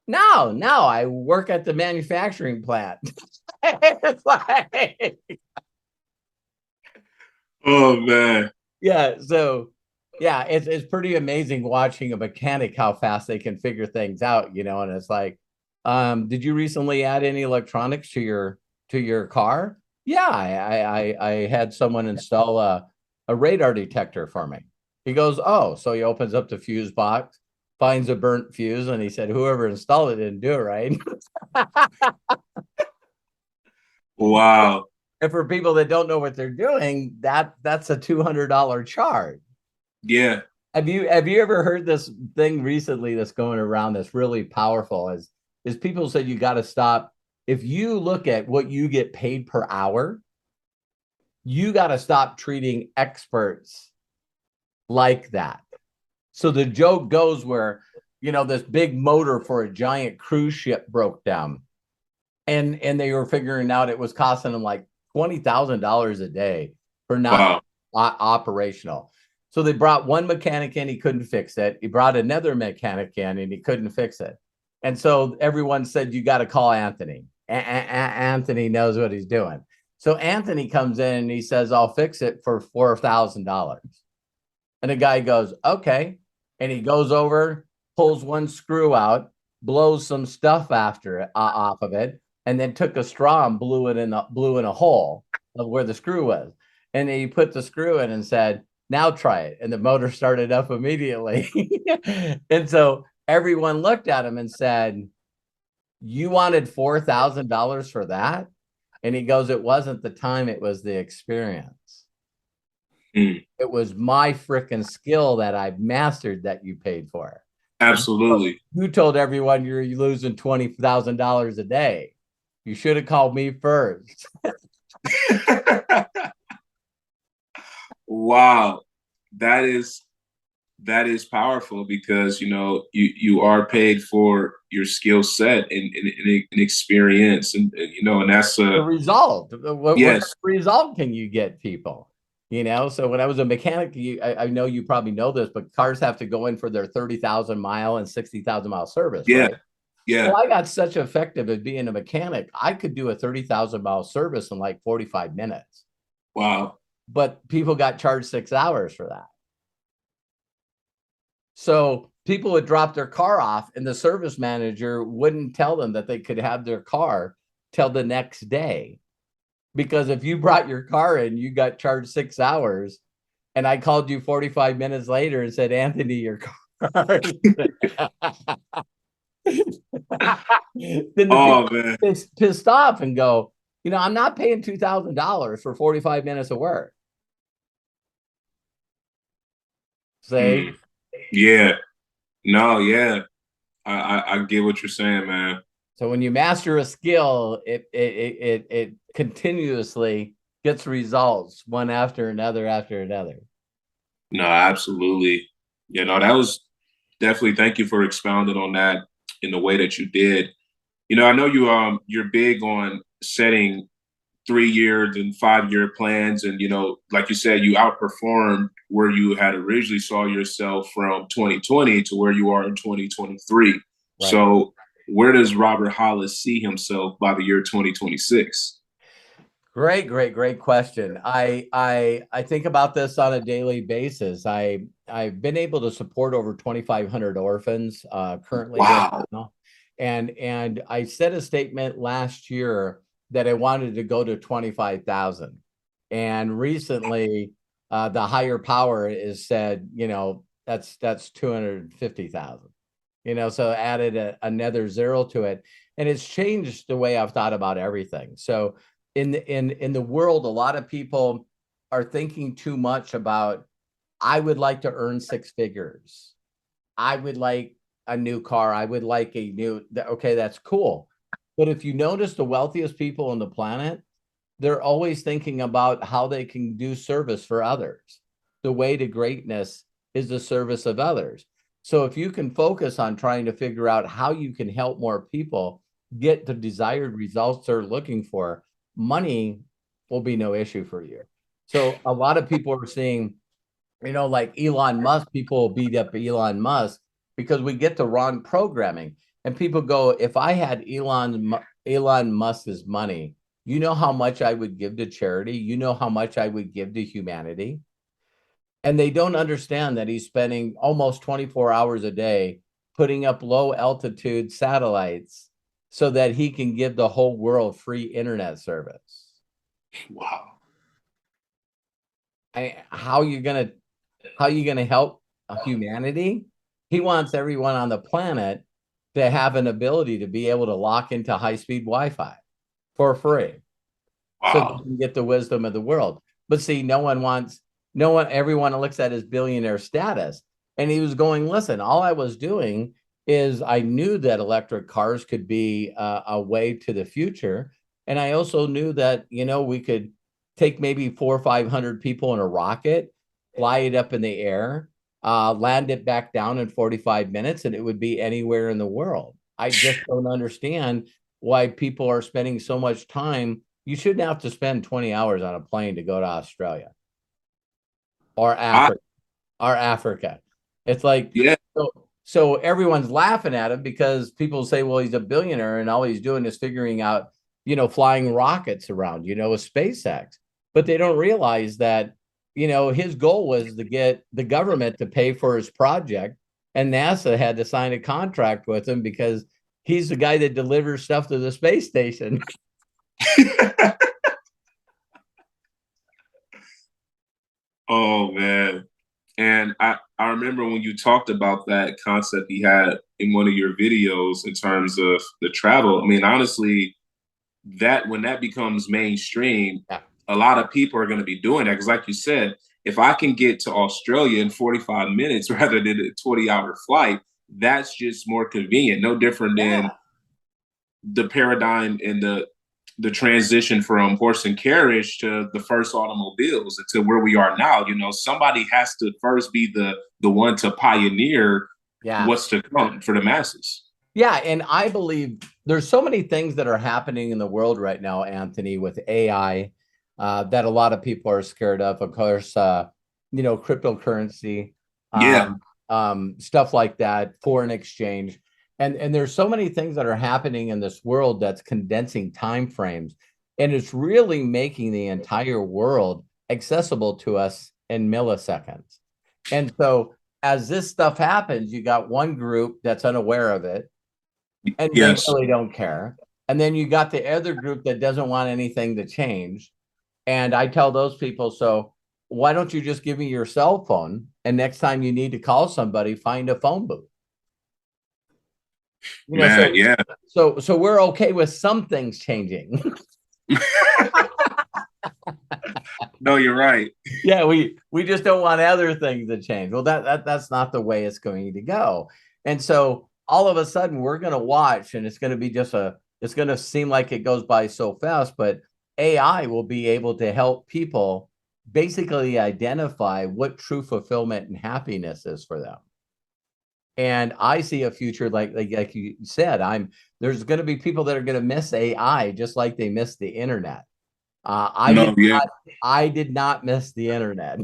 No, I work at the manufacturing plant. It's like, Oh man. yeah. So Yeah, it's pretty amazing watching a mechanic how fast they can figure things out, and it's like, did you recently add any electronics to your car? Yeah, I had someone install a radar detector for me. He goes, oh, so he opens up the fuse box, finds a burnt fuse, and he said, whoever installed it didn't do it right. Wow. And for people that don't know what they're doing, that's a $200 charge. Yeah. Have you ever heard this thing recently that's going around that's really powerful is people said you got to stop. If you look at what you get paid per hour, you got to stop treating experts like that. So the joke goes where, this big motor for a giant cruise ship broke down, and they were figuring out it was costing them like $20,000 a day for not Wow. operational. So they brought one mechanic in, he couldn't fix it. He brought another mechanic in, and he couldn't fix it. And so everyone said, you got to call Anthony. Anthony knows what he's doing. So Anthony comes in and he says, I'll fix it for $4,000. And the guy goes, okay. And he goes over, pulls one screw out, blows some stuff after it, off of it, and then took a straw and blew in a hole of where the screw was. And then he put the screw in and said, now try it. And the motor started up immediately. And so everyone looked at him and said, you wanted $4,000 for that? And he goes, it wasn't the time, it was the experience. Mm. It was my freaking skill that I've mastered that you paid for. Absolutely. You told everyone you're losing $20,000 a day. You should have called me first. Wow. That is powerful because you are paid for your skill set and experience and that's The result. What yes. result can you get people? So when I was a mechanic, I know you probably know this, but cars have to go in for their 30,000 mile and 60,000 mile service, Yeah. right? Yeah. Well, I got such effective at being a mechanic, I could do a 30,000 mile service in like 45 minutes. Wow. But people got charged 6 hours for that. So people would drop their car off, and the service manager wouldn't tell them that they could have their car till the next day. Because if you brought your car in, you got charged 6 hours, and I called you 45 minutes later and said, Anthony, your car. Then the Oh people man. pissed off and go, I'm not paying $2,000 for 45 minutes of work. Say, Mm. Yeah. No, yeah. I get what you're saying, man. so when you master a skill, it continuously gets results one after another after another. No, absolutely. That was definitely, thank you for expounding on that in the way that you did. I know you're big on setting 3 year and 5 year plans, and like you said, you outperformed where you had originally saw yourself from 2020 to where you are in 2023. Right. So where does Robert Hollis see himself by the year 2026? Great question. I think about this on a daily basis. I've been able to support over 2,500 orphans currently right Wow. now, and I said a statement last year that I wanted to go to 25,000, and recently the higher power is said, that's 250,000. So added another zero to it, and it's changed the way I've thought about everything. So in the world, a lot of people are thinking too much about, I would like to earn six figures. I would like a new car. I would like okay, that's cool. But if you notice the wealthiest people on the planet, they're always thinking about how they can do service for others. The way to greatness is the service of others. So if you can focus on trying to figure out how you can help more people get the desired results they're looking for, money will be no issue for you. So a lot of people are seeing, like Elon Musk, people beat up Elon Musk because we get the wrong programming. And people go, if I had Elon Musk's money, you know how much I would give to charity? You know how much I would give to humanity? And they don't understand that he's spending almost 24 hours a day putting up low altitude satellites so that he can give the whole world free internet service. Wow. How you gonna help humanity? He wants everyone on the planet to have an ability to be able to lock into high-speed Wi-Fi for free, so they Wow. can get the wisdom of the world. But see, everyone looks at his billionaire status. And he was going, listen, all I was doing is I knew that electric cars could be a way to the future. And I also knew that, we could take maybe 400 or 500 people in a rocket, fly it up in the air, land it back down in 45 minutes, and it would be anywhere in the world. I just don't understand why people are spending so much time. You shouldn't have to spend 20 hours on a plane to go to Australia or I, Africa. It's like, yeah. so everyone's laughing at him because people say, well, he's a billionaire and all he's doing is figuring out, flying rockets around, with SpaceX. But they don't realize that, his goal was to get the government to pay for his project, and NASA had to sign a contract with him because he's the guy that delivers stuff to the space station. Oh man. And I remember when you talked about that concept he had in one of your videos in terms of the travel. I mean, honestly, that when that becomes mainstream, Yeah. a lot of people are going to be doing that. Because, like you said, if I can get to Australia in 45 minutes rather than a 20-hour flight, that's just more convenient. No different than Yeah. the paradigm and the transition from horse and carriage to the first automobiles to where we are now. Somebody has to first be the one to pioneer Yeah. what's to come for the masses. Yeah, and I believe there's so many things that are happening in the world right now, Anthony, with AI, that a lot of people are scared of. Of course, cryptocurrency, Yeah. stuff like that, foreign exchange, and there's so many things that are happening in this world that's condensing time frames, and it's really making the entire world accessible to us in milliseconds. And so, as this stuff happens, you got one group that's unaware of it and they Yes. really don't care. And then you got the other group that doesn't want anything to change. And I tell those people, so why don't you just give me your cell phone? And next time you need to call somebody, find a phone booth. Man, yeah. So we're okay with some things changing. No, you're right. Yeah, we just don't want other things to change. Well, that's not the way it's going to go. And so all of a sudden we're going to watch, and it's going to be it's going to seem like it goes by so fast, but AI will be able to help people basically identify what true fulfillment and happiness is for them. And I see a future like you said, there's going to be people that are going to miss AI just like they missed the internet. No, yeah. I did not miss the internet.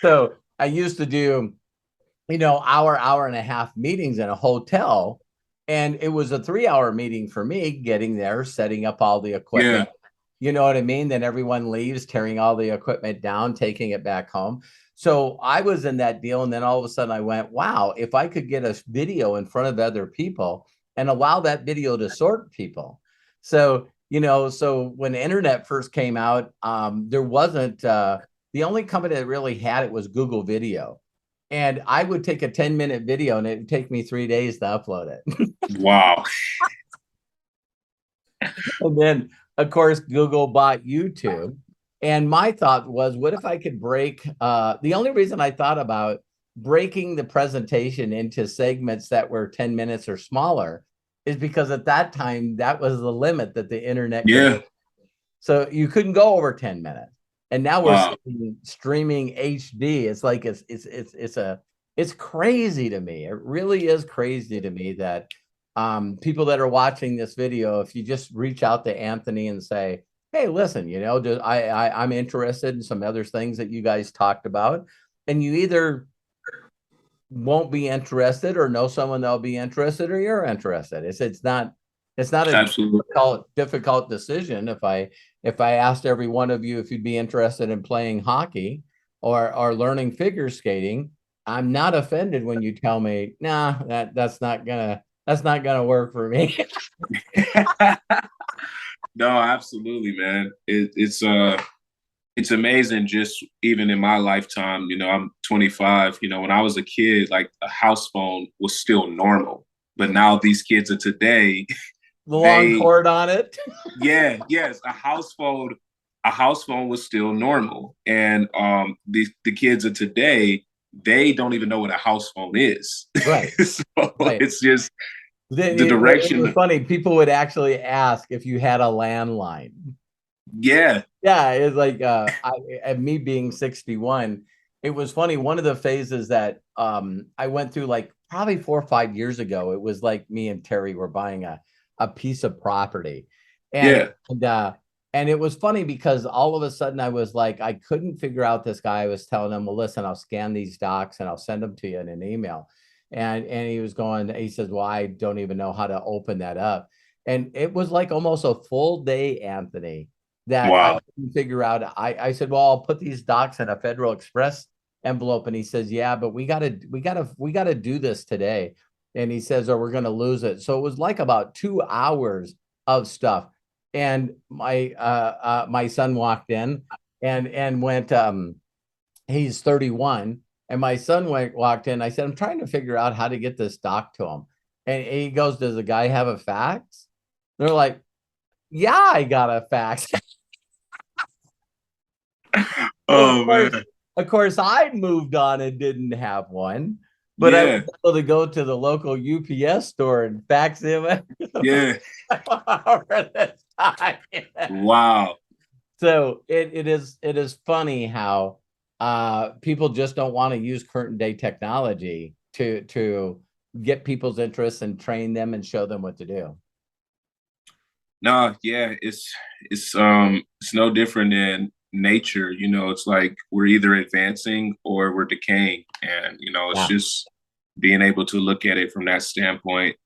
So I used to do, hour and a half meetings in a hotel. And it was a 3-hour meeting for me, getting there, setting up all the equipment. Yeah. You know what I mean? Then everyone leaves, tearing all the equipment down, taking it back home. So I was in that deal. And then all of a sudden I went, wow, if I could get a video in front of other people and allow that video to sort people. So, so when the internet first came out, there wasn't, the only company that really had it was Google Video. And I would take a 10-minute video and it'd take me 3 days to upload it. Wow. And then, of course, Google bought YouTube. And my thought was, what if I could break? The only reason I thought about breaking the presentation into segments that were 10 minutes or smaller is because at that time, that was the limit that the internet Yeah. could. So you couldn't go over 10 minutes. And now we're Wow. streaming HD. It's like it's crazy to me. It really is crazy to me that people that are watching this video, if you just reach out to Anthony and say, hey, listen, I'm interested in some other things that you guys talked about, and you either won't be interested or know someone that'll be interested or you're interested. It's It's not a Absolutely. difficult decision. If I asked every one of you if you'd be interested in playing hockey or learning figure skating, I'm not offended when you tell me, nah, that's not gonna work for me. No, absolutely, man. It's amazing just even in my lifetime, I'm 25, when I was a kid, like a house phone was still normal. But now these kids of today, The long they cord on it. yeah, yes, a house phone was still normal. And the kids of today, they don't even know what a house phone is. Right. So Right. it's just the It was direction. funny. People would actually ask if you had a landline. Yeah, Yeah, it's like and me being 61, it was funny. One of the phases that I went through like probably 4 or 5 years ago, it was like me and Terry were buying a piece of property. And yeah. and uh and it was funny because all of a sudden I was like, I couldn't figure out this guy. I was telling him, well, listen, I'll scan these docs and I'll send them to you in an email. And he was going, he says, well, I don't even know how to open that up. And it was like almost a full day, Anthony, that I Wow. couldn't figure out. I said, well, I'll put these docs in a Federal Express envelope. And he says, yeah, but we gotta do this today. And he says, or we're gonna lose it. So it was like about 2 hours of stuff. And my son walked in and went, he's 31. And my son walked in. I said, I'm trying to figure out how to get this doc to him. And he goes, does the guy have a fax? They're like, yeah, I got a fax. So Oh man. of course, I moved on and didn't have one, but I was Yeah, able to go to the local UPS store and fax him yeah. over this time. Wow. So it is funny how people just don't want to use current day technology to get people's interest and train them and show them what to do. No, yeah, it's no different than nature. It's like we're either advancing or we're decaying. And, it's Yeah. just being able to look at it from that standpoint.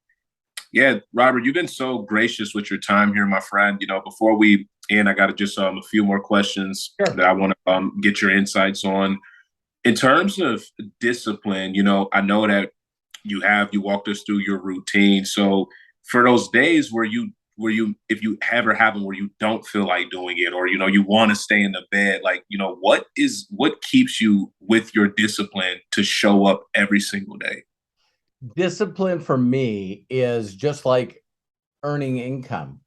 Yeah, Robert, you've been so gracious with your time here, my friend. Before we end, I got just a few more questions Sure. that I want to get your insights on. In terms of discipline, I know that you walked us through your routine. So for those days where you if you ever have them where you don't feel like doing it, or you want to stay in the bed, like what keeps you with your discipline to show up every single day? Discipline for me is just like earning income.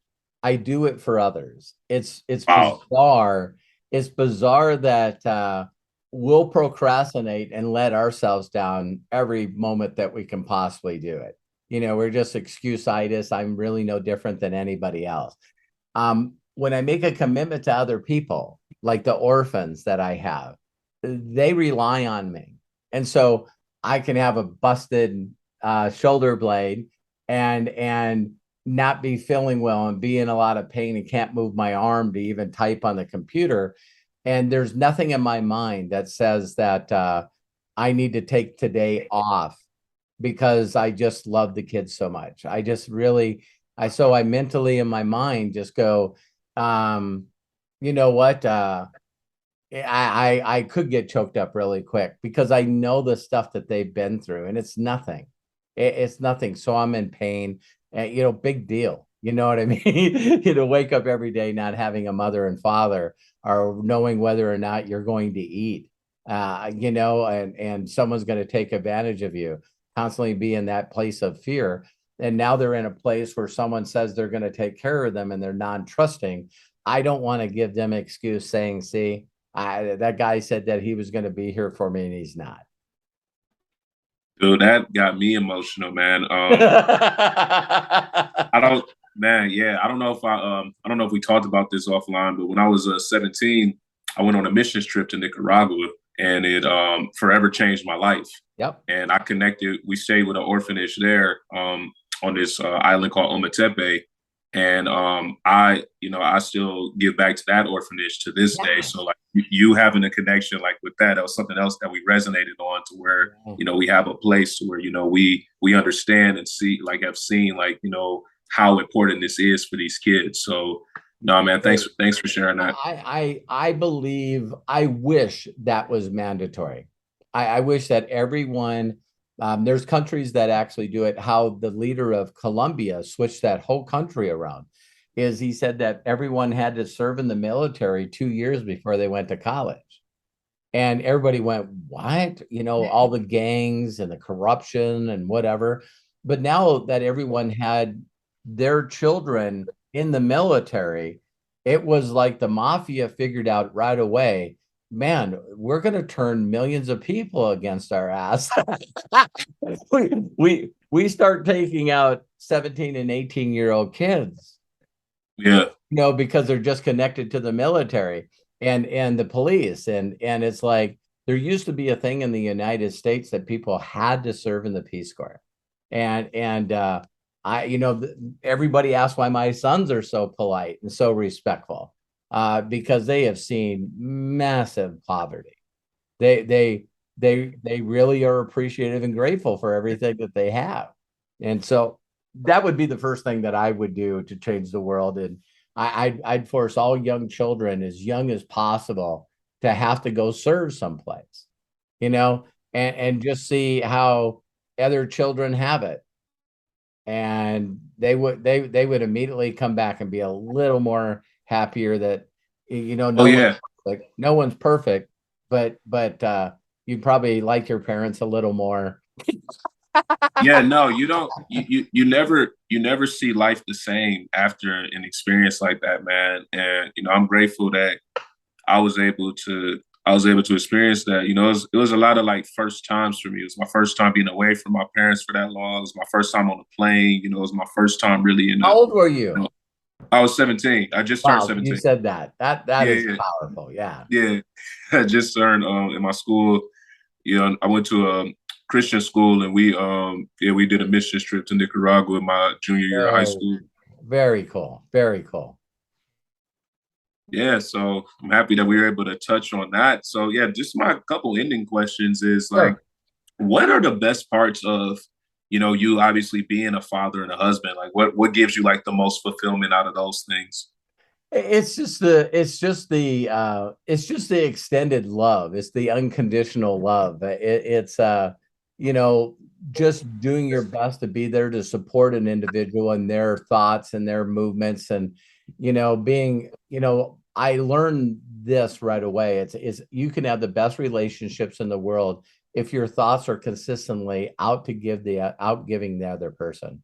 I do it for others. It's Wow. bizarre. It's bizarre that we'll procrastinate and let ourselves down every moment that we can possibly do it. We're just excuse-itis. I'm really no different than anybody else. When I make a commitment to other people, like the orphans that I have, they rely on me. And so I can have a busted shoulder blade and not be feeling well and be in a lot of pain and can't move my arm to even type on the computer. And there's nothing in my mind that says that I need to take today off because I just love the kids so much. I just really, I mentally in my mind just go, um, you know what? I could get choked up really quick because I know the stuff that they've been through, and it's nothing. It's nothing. So I'm in pain. Big deal. You know what I mean? Wake up every day not having a mother and father, or knowing whether or not you're going to eat. And someone's going to take advantage of you. Constantly be in that place of fear. And now they're in a place where someone says they're going to take care of them and they're non-trusting. I don't want to give them an excuse saying, see, that guy said that he was going to be here for me and he's not. Dude, that got me emotional, man. I don't, man. Yeah, I don't know if we talked about this offline, but when I was 17, I went on a missions trip to Nicaragua, and it forever changed my life. Yep. And I connected. We stayed with an orphanage there on this island called Ometepe, and I still give back to that orphanage to this day. Yeah. So like you having a connection like with that was something else that we resonated on, to where we have a place where we understand and see, like have seen, like how important this is for these kids. So no, man, thanks for sharing that. I believe, I wish that was mandatory. I wish that everyone, there's countries that actually do it. How the leader of Colombia switched that whole country around is he said that everyone had to serve in the military 2 years before they went to college. And everybody went, what? You know, all the gangs and the corruption and whatever. But now that everyone had their children in the military, it was like the mafia figured out right away, man, we're going to turn millions of people against our ass. we start taking out 17 and 18-year-old kids. Yeah. You know, because they're just connected to the military and the police. And it's like, there used to be a thing in the United States that people had to serve in the Peace Corps. And I, you know, everybody asks why my sons are so polite and so respectful, because they have seen massive poverty. They really are appreciative and grateful for everything that they have. And so that would be the first thing that I would do to change the world. And I'd force all young children as young as possible to have to go serve someplace, you know, and just see how other children have it. And they would immediately come back and be a little more happier that, you know, Oh yeah. no one's perfect, but you'd probably like your parents a little more. Yeah, no, you don't. You never see life the same after an experience like that, man. And you know, I'm grateful that I was able to experience that. You know, it was a lot of like first times for me. It was my first time being away from my parents for that long. It was my first time on a plane. You know, it was my first time really in a. How old were you? You know, I was 17. I just turned Wow, 17. you said that. That Yeah, is yeah, powerful. Yeah. yeah. I just turned in my school. You know, I went to a Christian school, and we did a mission trip to Nicaragua my junior year of high Very, school. very cool. Very cool. Yeah, so I'm happy that we were able to touch on that. So yeah, just my couple ending questions is like, Sure. what are the best parts of, you know, you obviously being a father and a husband? Like what gives you like the most fulfillment out of those things? It's just the extended love. It's the unconditional love. It's you know, just doing your best to be there to support an individual and their thoughts and their movements. And you know, being, you know, I learned this right away. It's you can have the best relationships in the world if your thoughts are consistently out giving the other person.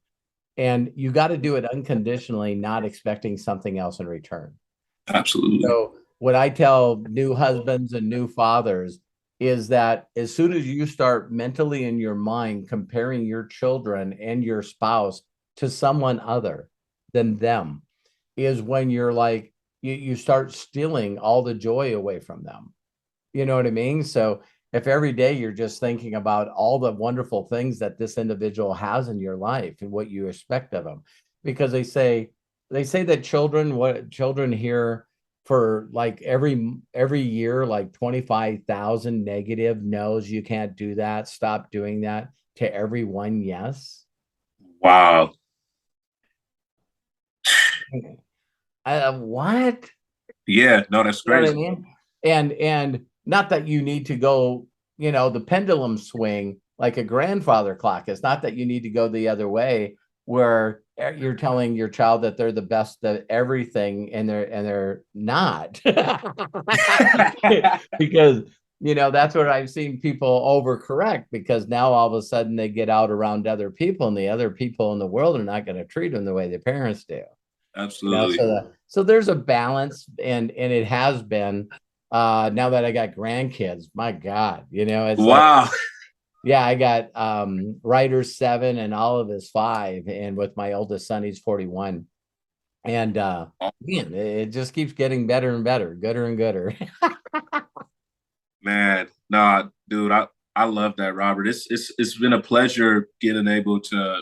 And you got to do it unconditionally, not expecting something else in return. Absolutely. So what I tell new husbands and new fathers is that as soon as you start mentally in your mind comparing your children and your spouse to someone other than them, is when you're like, you start stealing all the joy away from them. You know what I mean? So if every day you're just thinking about all the wonderful things that this individual has in your life and what you expect of them, because they say that children hear for like every year, like 25,000 negative no's, you can't do that, stop doing that, to every one yes. Wow. What? Yeah, no, that's You know what I crazy. mean? And not that you need to go, you know, the pendulum swing like a grandfather clock. It's not that you need to go the other way where you're telling your child that they're the best at everything and they're not. Because you know, that's what I've seen people overcorrect, because now all of a sudden they get out around other people and the other people in the world are not going to treat them the way their parents do. You know, Absolutely. so there's a balance, and it has been, now that I got grandkids, my God, you know, it's like, Wow. yeah, I got Ryder's 7 and Olive is 5, and with my oldest son, he's 41. And man, it just keeps getting better and better, gooder and gooder. Man, nah, dude, I love that, Robert. It's been a pleasure getting able to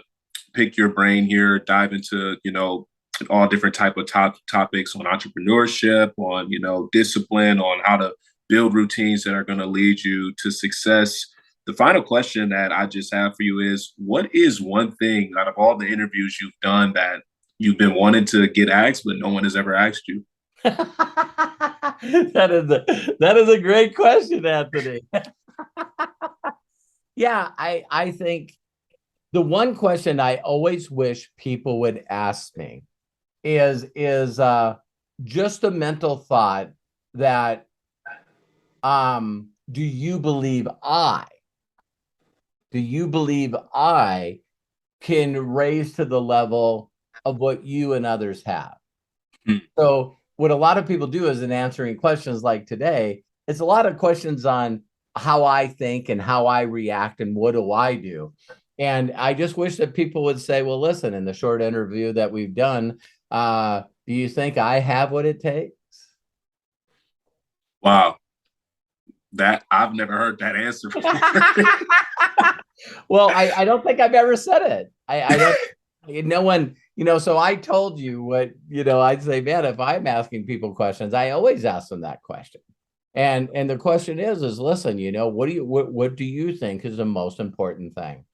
pick your brain here, dive into, you know, all different type of topics on entrepreneurship, on, you know, discipline, on how to build routines that are going to lead you to success. The final question that I just have for you is, what is one thing out of all the interviews you've done that You've been wanting to get asked, but no one has ever asked you. That is a great question, Anthony. Yeah, I think the one question I always wish people would ask me is just a mental thought that do you believe I can raise to the level of what you and others have? Hmm. So what a lot of people do is in answering questions like today, it's a lot of questions on how I think and how I react and what do I do. And I just wish that people would say, well, listen, in the short interview that we've done, do you think I have what it takes? Wow. That I've never heard that answer before. Well, I don't think I've ever said it. I don't, no one, so I told you what, I'd say, man, if I'm asking people questions, I always ask them that question. And the question is listen, what do you think is the most important thing?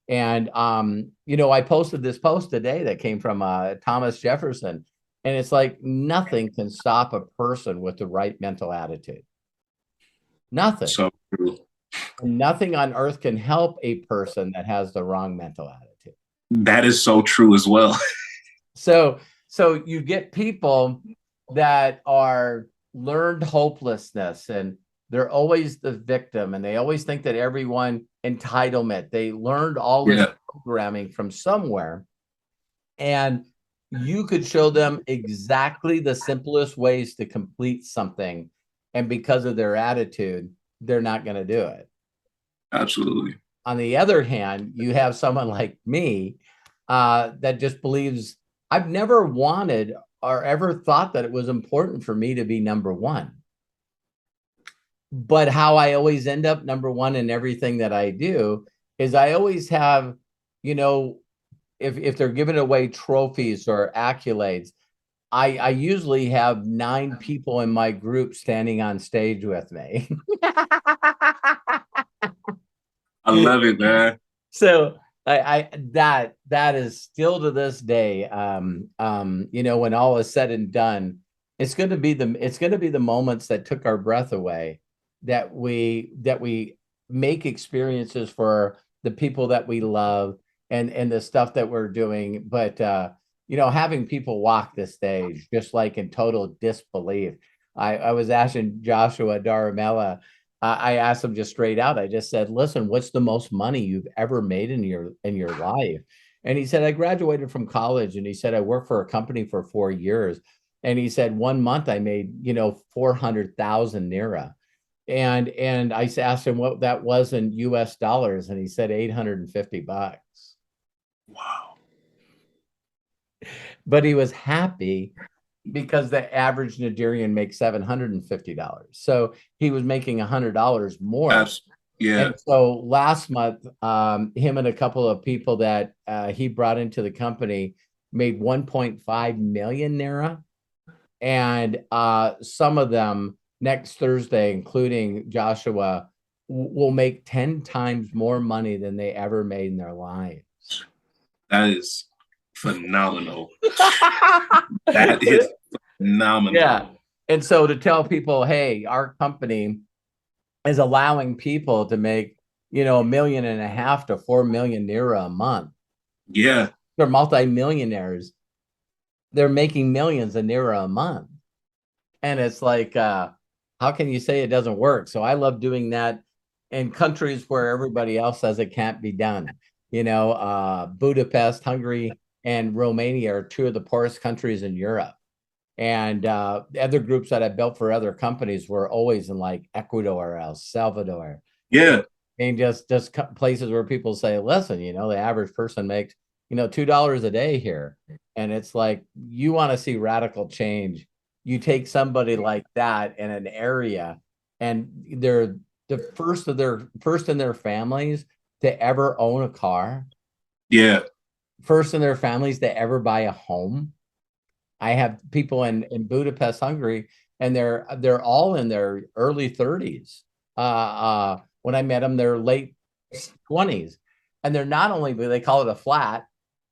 And I posted this post today that came from Thomas Jefferson, and it's like nothing can stop a person with the right mental attitude. Nothing. So true. And nothing on earth can help a person that has the wrong mental attitude. That is so true as well. So you get people that are learned hopelessness, and they're always the victim, and they always think that everyone entitlement. They learned all this programming from somewhere, and you could show them exactly the simplest ways to complete something, and because of their attitude, they're not going to do it. Absolutely. On the other hand, you have someone like me that just believes I've never wanted or ever thought that it was important for me to be number one. But how I always end up number one in everything that I do is I always have, if they're giving away trophies or accolades, I usually have 9 people in my group standing on stage with me. I love it, man. So that is still to this day, when all is said and done, it's going to be the moments that took our breath away, that we make experiences for the people that we love and the stuff that we're doing. But having people walk the stage just like in total disbelief. I was asking Joshua Daramella. I asked him just straight out. I just said, listen, what's the most money you've ever made in your life? And he said, I graduated from college. And he said, I worked for a company for 4 years. And he said, 1 month I made, 400,000 Naira. And I asked him what that was in US dollars. And he said, $850. Wow. But he was happy because the average Nigerian makes $750. So he was making $100 more. Yeah. And so last month, him and a couple of people that he brought into the company made 1.5 million Naira. And some of them next Thursday, including Joshua, will make 10 times more money than they ever made in their lives. That is phenomenal. That is phenomenal. Yeah. And so to tell people, hey, our company is allowing people to make, $1.5 million to 4 million Naira a month. Yeah. They're multimillionaires. They're making millions of Naira a month. And it's like, how can you say it doesn't work? So I love doing that in countries where everybody else says it can't be done. Budapest, Hungary, and Romania are 2 of the poorest countries in Europe. And the other groups that I built for other companies were always in like Ecuador, El Salvador. Yeah. And just places where people say, listen, the average person makes, $2 a day here. And it's like, you want to see radical change. You take somebody like that in an area, and they're the first in their families to ever own a car. Yeah. First in their families to ever buy a home. I have people in Budapest, Hungary, and they're all in their early 30s. When I met them, they're late 20s, and they're not only, they call it a flat,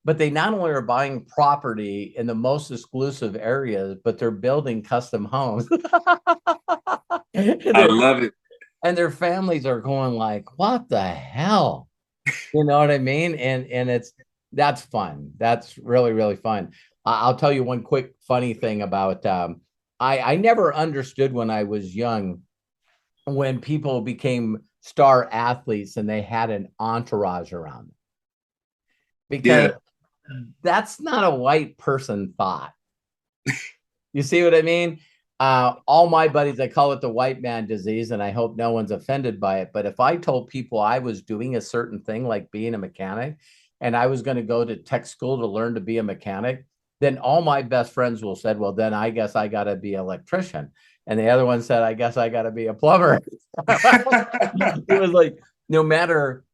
but they not only are buying property in the most exclusive areas, but they're building custom homes. I love it. And their families are going like, what the hell? You know what I mean? And that's fun. That's really, really fun. I'll tell you one quick funny thing about I never understood when I was young when people became star athletes and they had an entourage around them. Because Yeah. that's not a white person thought. You see what I mean? All my buddies, I call it the white man disease, and I hope no one's offended by it. But if I told people I was doing a certain thing, like being a mechanic, and I was going to go to tech school to learn to be a mechanic, then all my best friends will said, well, then I guess I got to be an electrician. And the other one said, I guess I got to be a plumber. It was like, no matter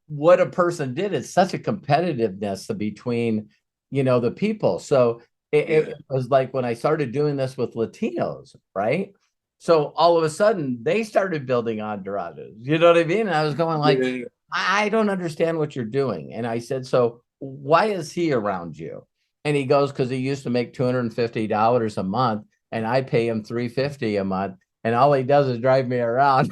what a person did, it's such a competitiveness between, the people. So it was like when I started doing this with Latinos, right? So all of a sudden they started building entourages. You know what I mean? And I was going like, Yeah. I don't understand what you're doing. And I said, so why is he around you? And he goes, because he used to make $250 a month and I pay him $350 a month. And all he does is drive me around.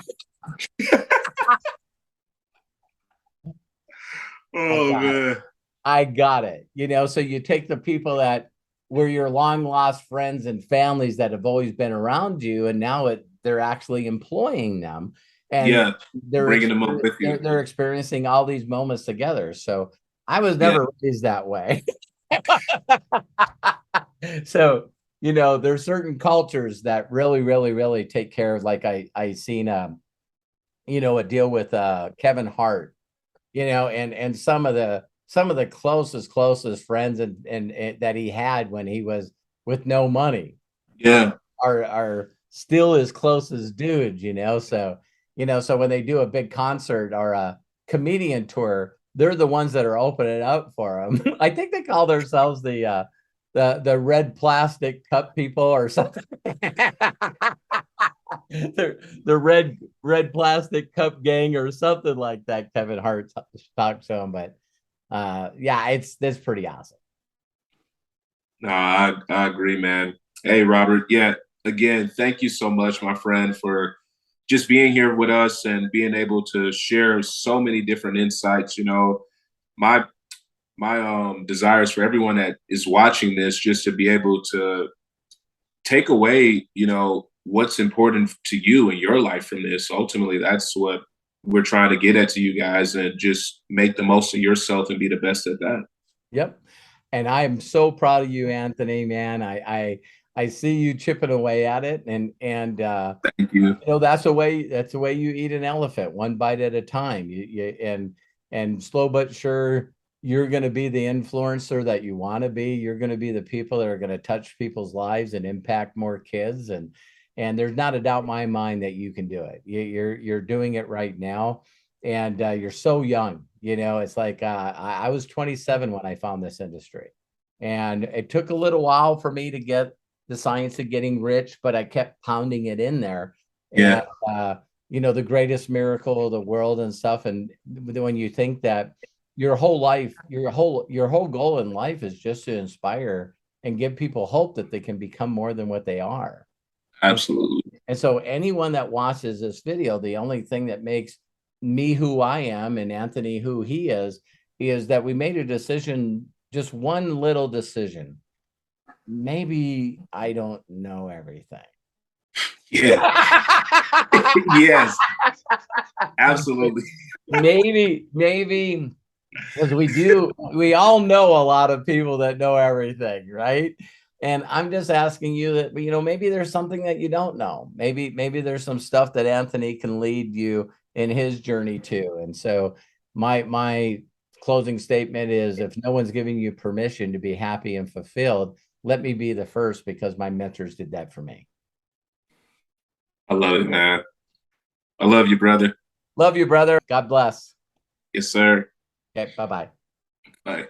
Oh man. I got it. So you take the people that were your long lost friends and families that have always been around you, and now they're actually employing them, and Yeah. they're Bringing them up with you. they're experiencing all these moments together. So I was Yeah. never raised that way. So there's certain cultures that really, really, really take care of. Like I seen a deal with Kevin Hart, and some of the closest friends and that he had when he was with no money Yeah. are still his closest dudes, so when they do a big concert or a comedian tour, they're the ones that are opening up for him. I think they call themselves the red plastic cup people or something. the red plastic cup gang or something like that. Kevin Hart talks to him, but yeah, that's pretty awesome. No, I agree, man. Hey, Robert. Yeah. Again, thank you so much, my friend, for just being here with us and being able to share so many different insights. My desires for everyone that is watching this, just to be able to take away, what's important to you in your life from this. Ultimately, that's what we're trying to get at to you guys, and just make the most of yourself and be the best at that. Yep. And I am so proud of you, Anthony, man. I see you chipping away at it, and Thank you. that's the way you eat an elephant, one bite at a time. And slow but sure, you're going to be the influencer that you want to be. You're going to be the people that are going to touch people's lives and impact more kids. And there's not a doubt in my mind that you can do it. You're doing it right now, and you're so young. It's like I was 27 when I found this industry, and it took a little while for me to get the science of getting rich, but I kept pounding it in there. And Yeah, the greatest miracle of the world and stuff. And when you think that your whole life, your whole goal in life is just to inspire and give people hope that they can become more than what they are. And, absolutely. and so anyone that watches this video, the only thing that makes me who I am and Anthony who he is that we made a decision, just one little decision. Maybe I don't know everything. Yeah. Yes, absolutely. maybe because we all know a lot of people that know everything, right? And I'm just asking you that, maybe there's something that you don't know. Maybe there's some stuff that Anthony can lead you in his journey too. And so my closing statement is, if no one's giving you permission to be happy and fulfilled, let me be the first, because my mentors did that for me. I love it, man. I love you, brother. Love you, brother. God bless. Yes, sir. Okay, bye-bye. Bye.